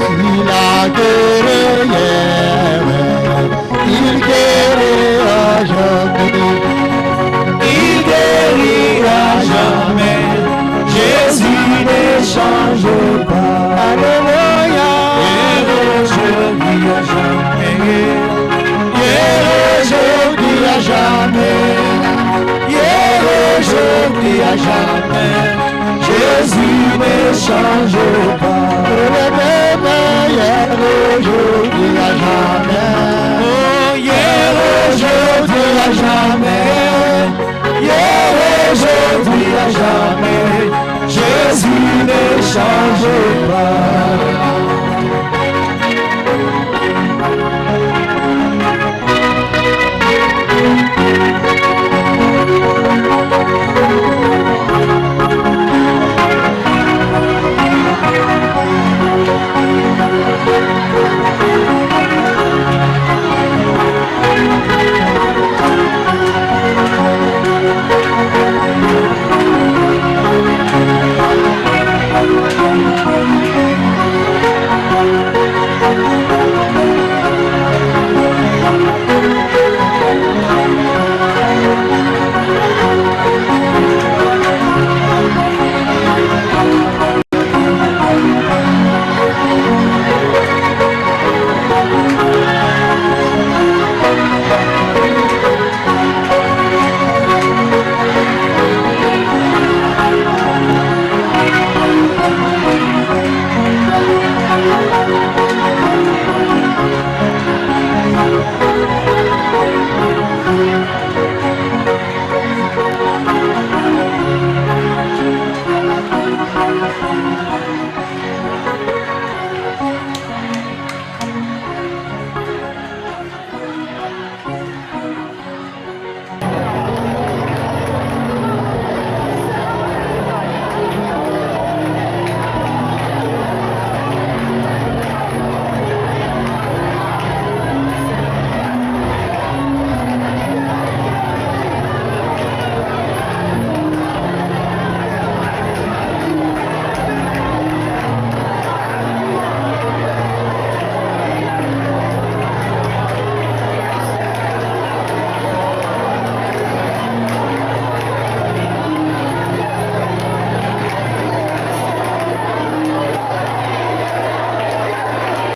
Speaker 4: S'il a guéri hier, il guérit aujourd'hui.
Speaker 3: Il guérit à jamais. Jésus ne change pas.
Speaker 4: Alléluia.
Speaker 3: Hier, aujourd'hui, à jamais. Hier,
Speaker 4: Aujourd'hui, à jamais.
Speaker 3: hier, aujourd'hui, à jamais. Jésus ne change pas.
Speaker 4: Le même hier, aujourd'hui, à jamais.
Speaker 3: Oh, hier, aujourd'hui, à jamais. Hier, aujourd'hui, à jamais. Jésus ne change pas.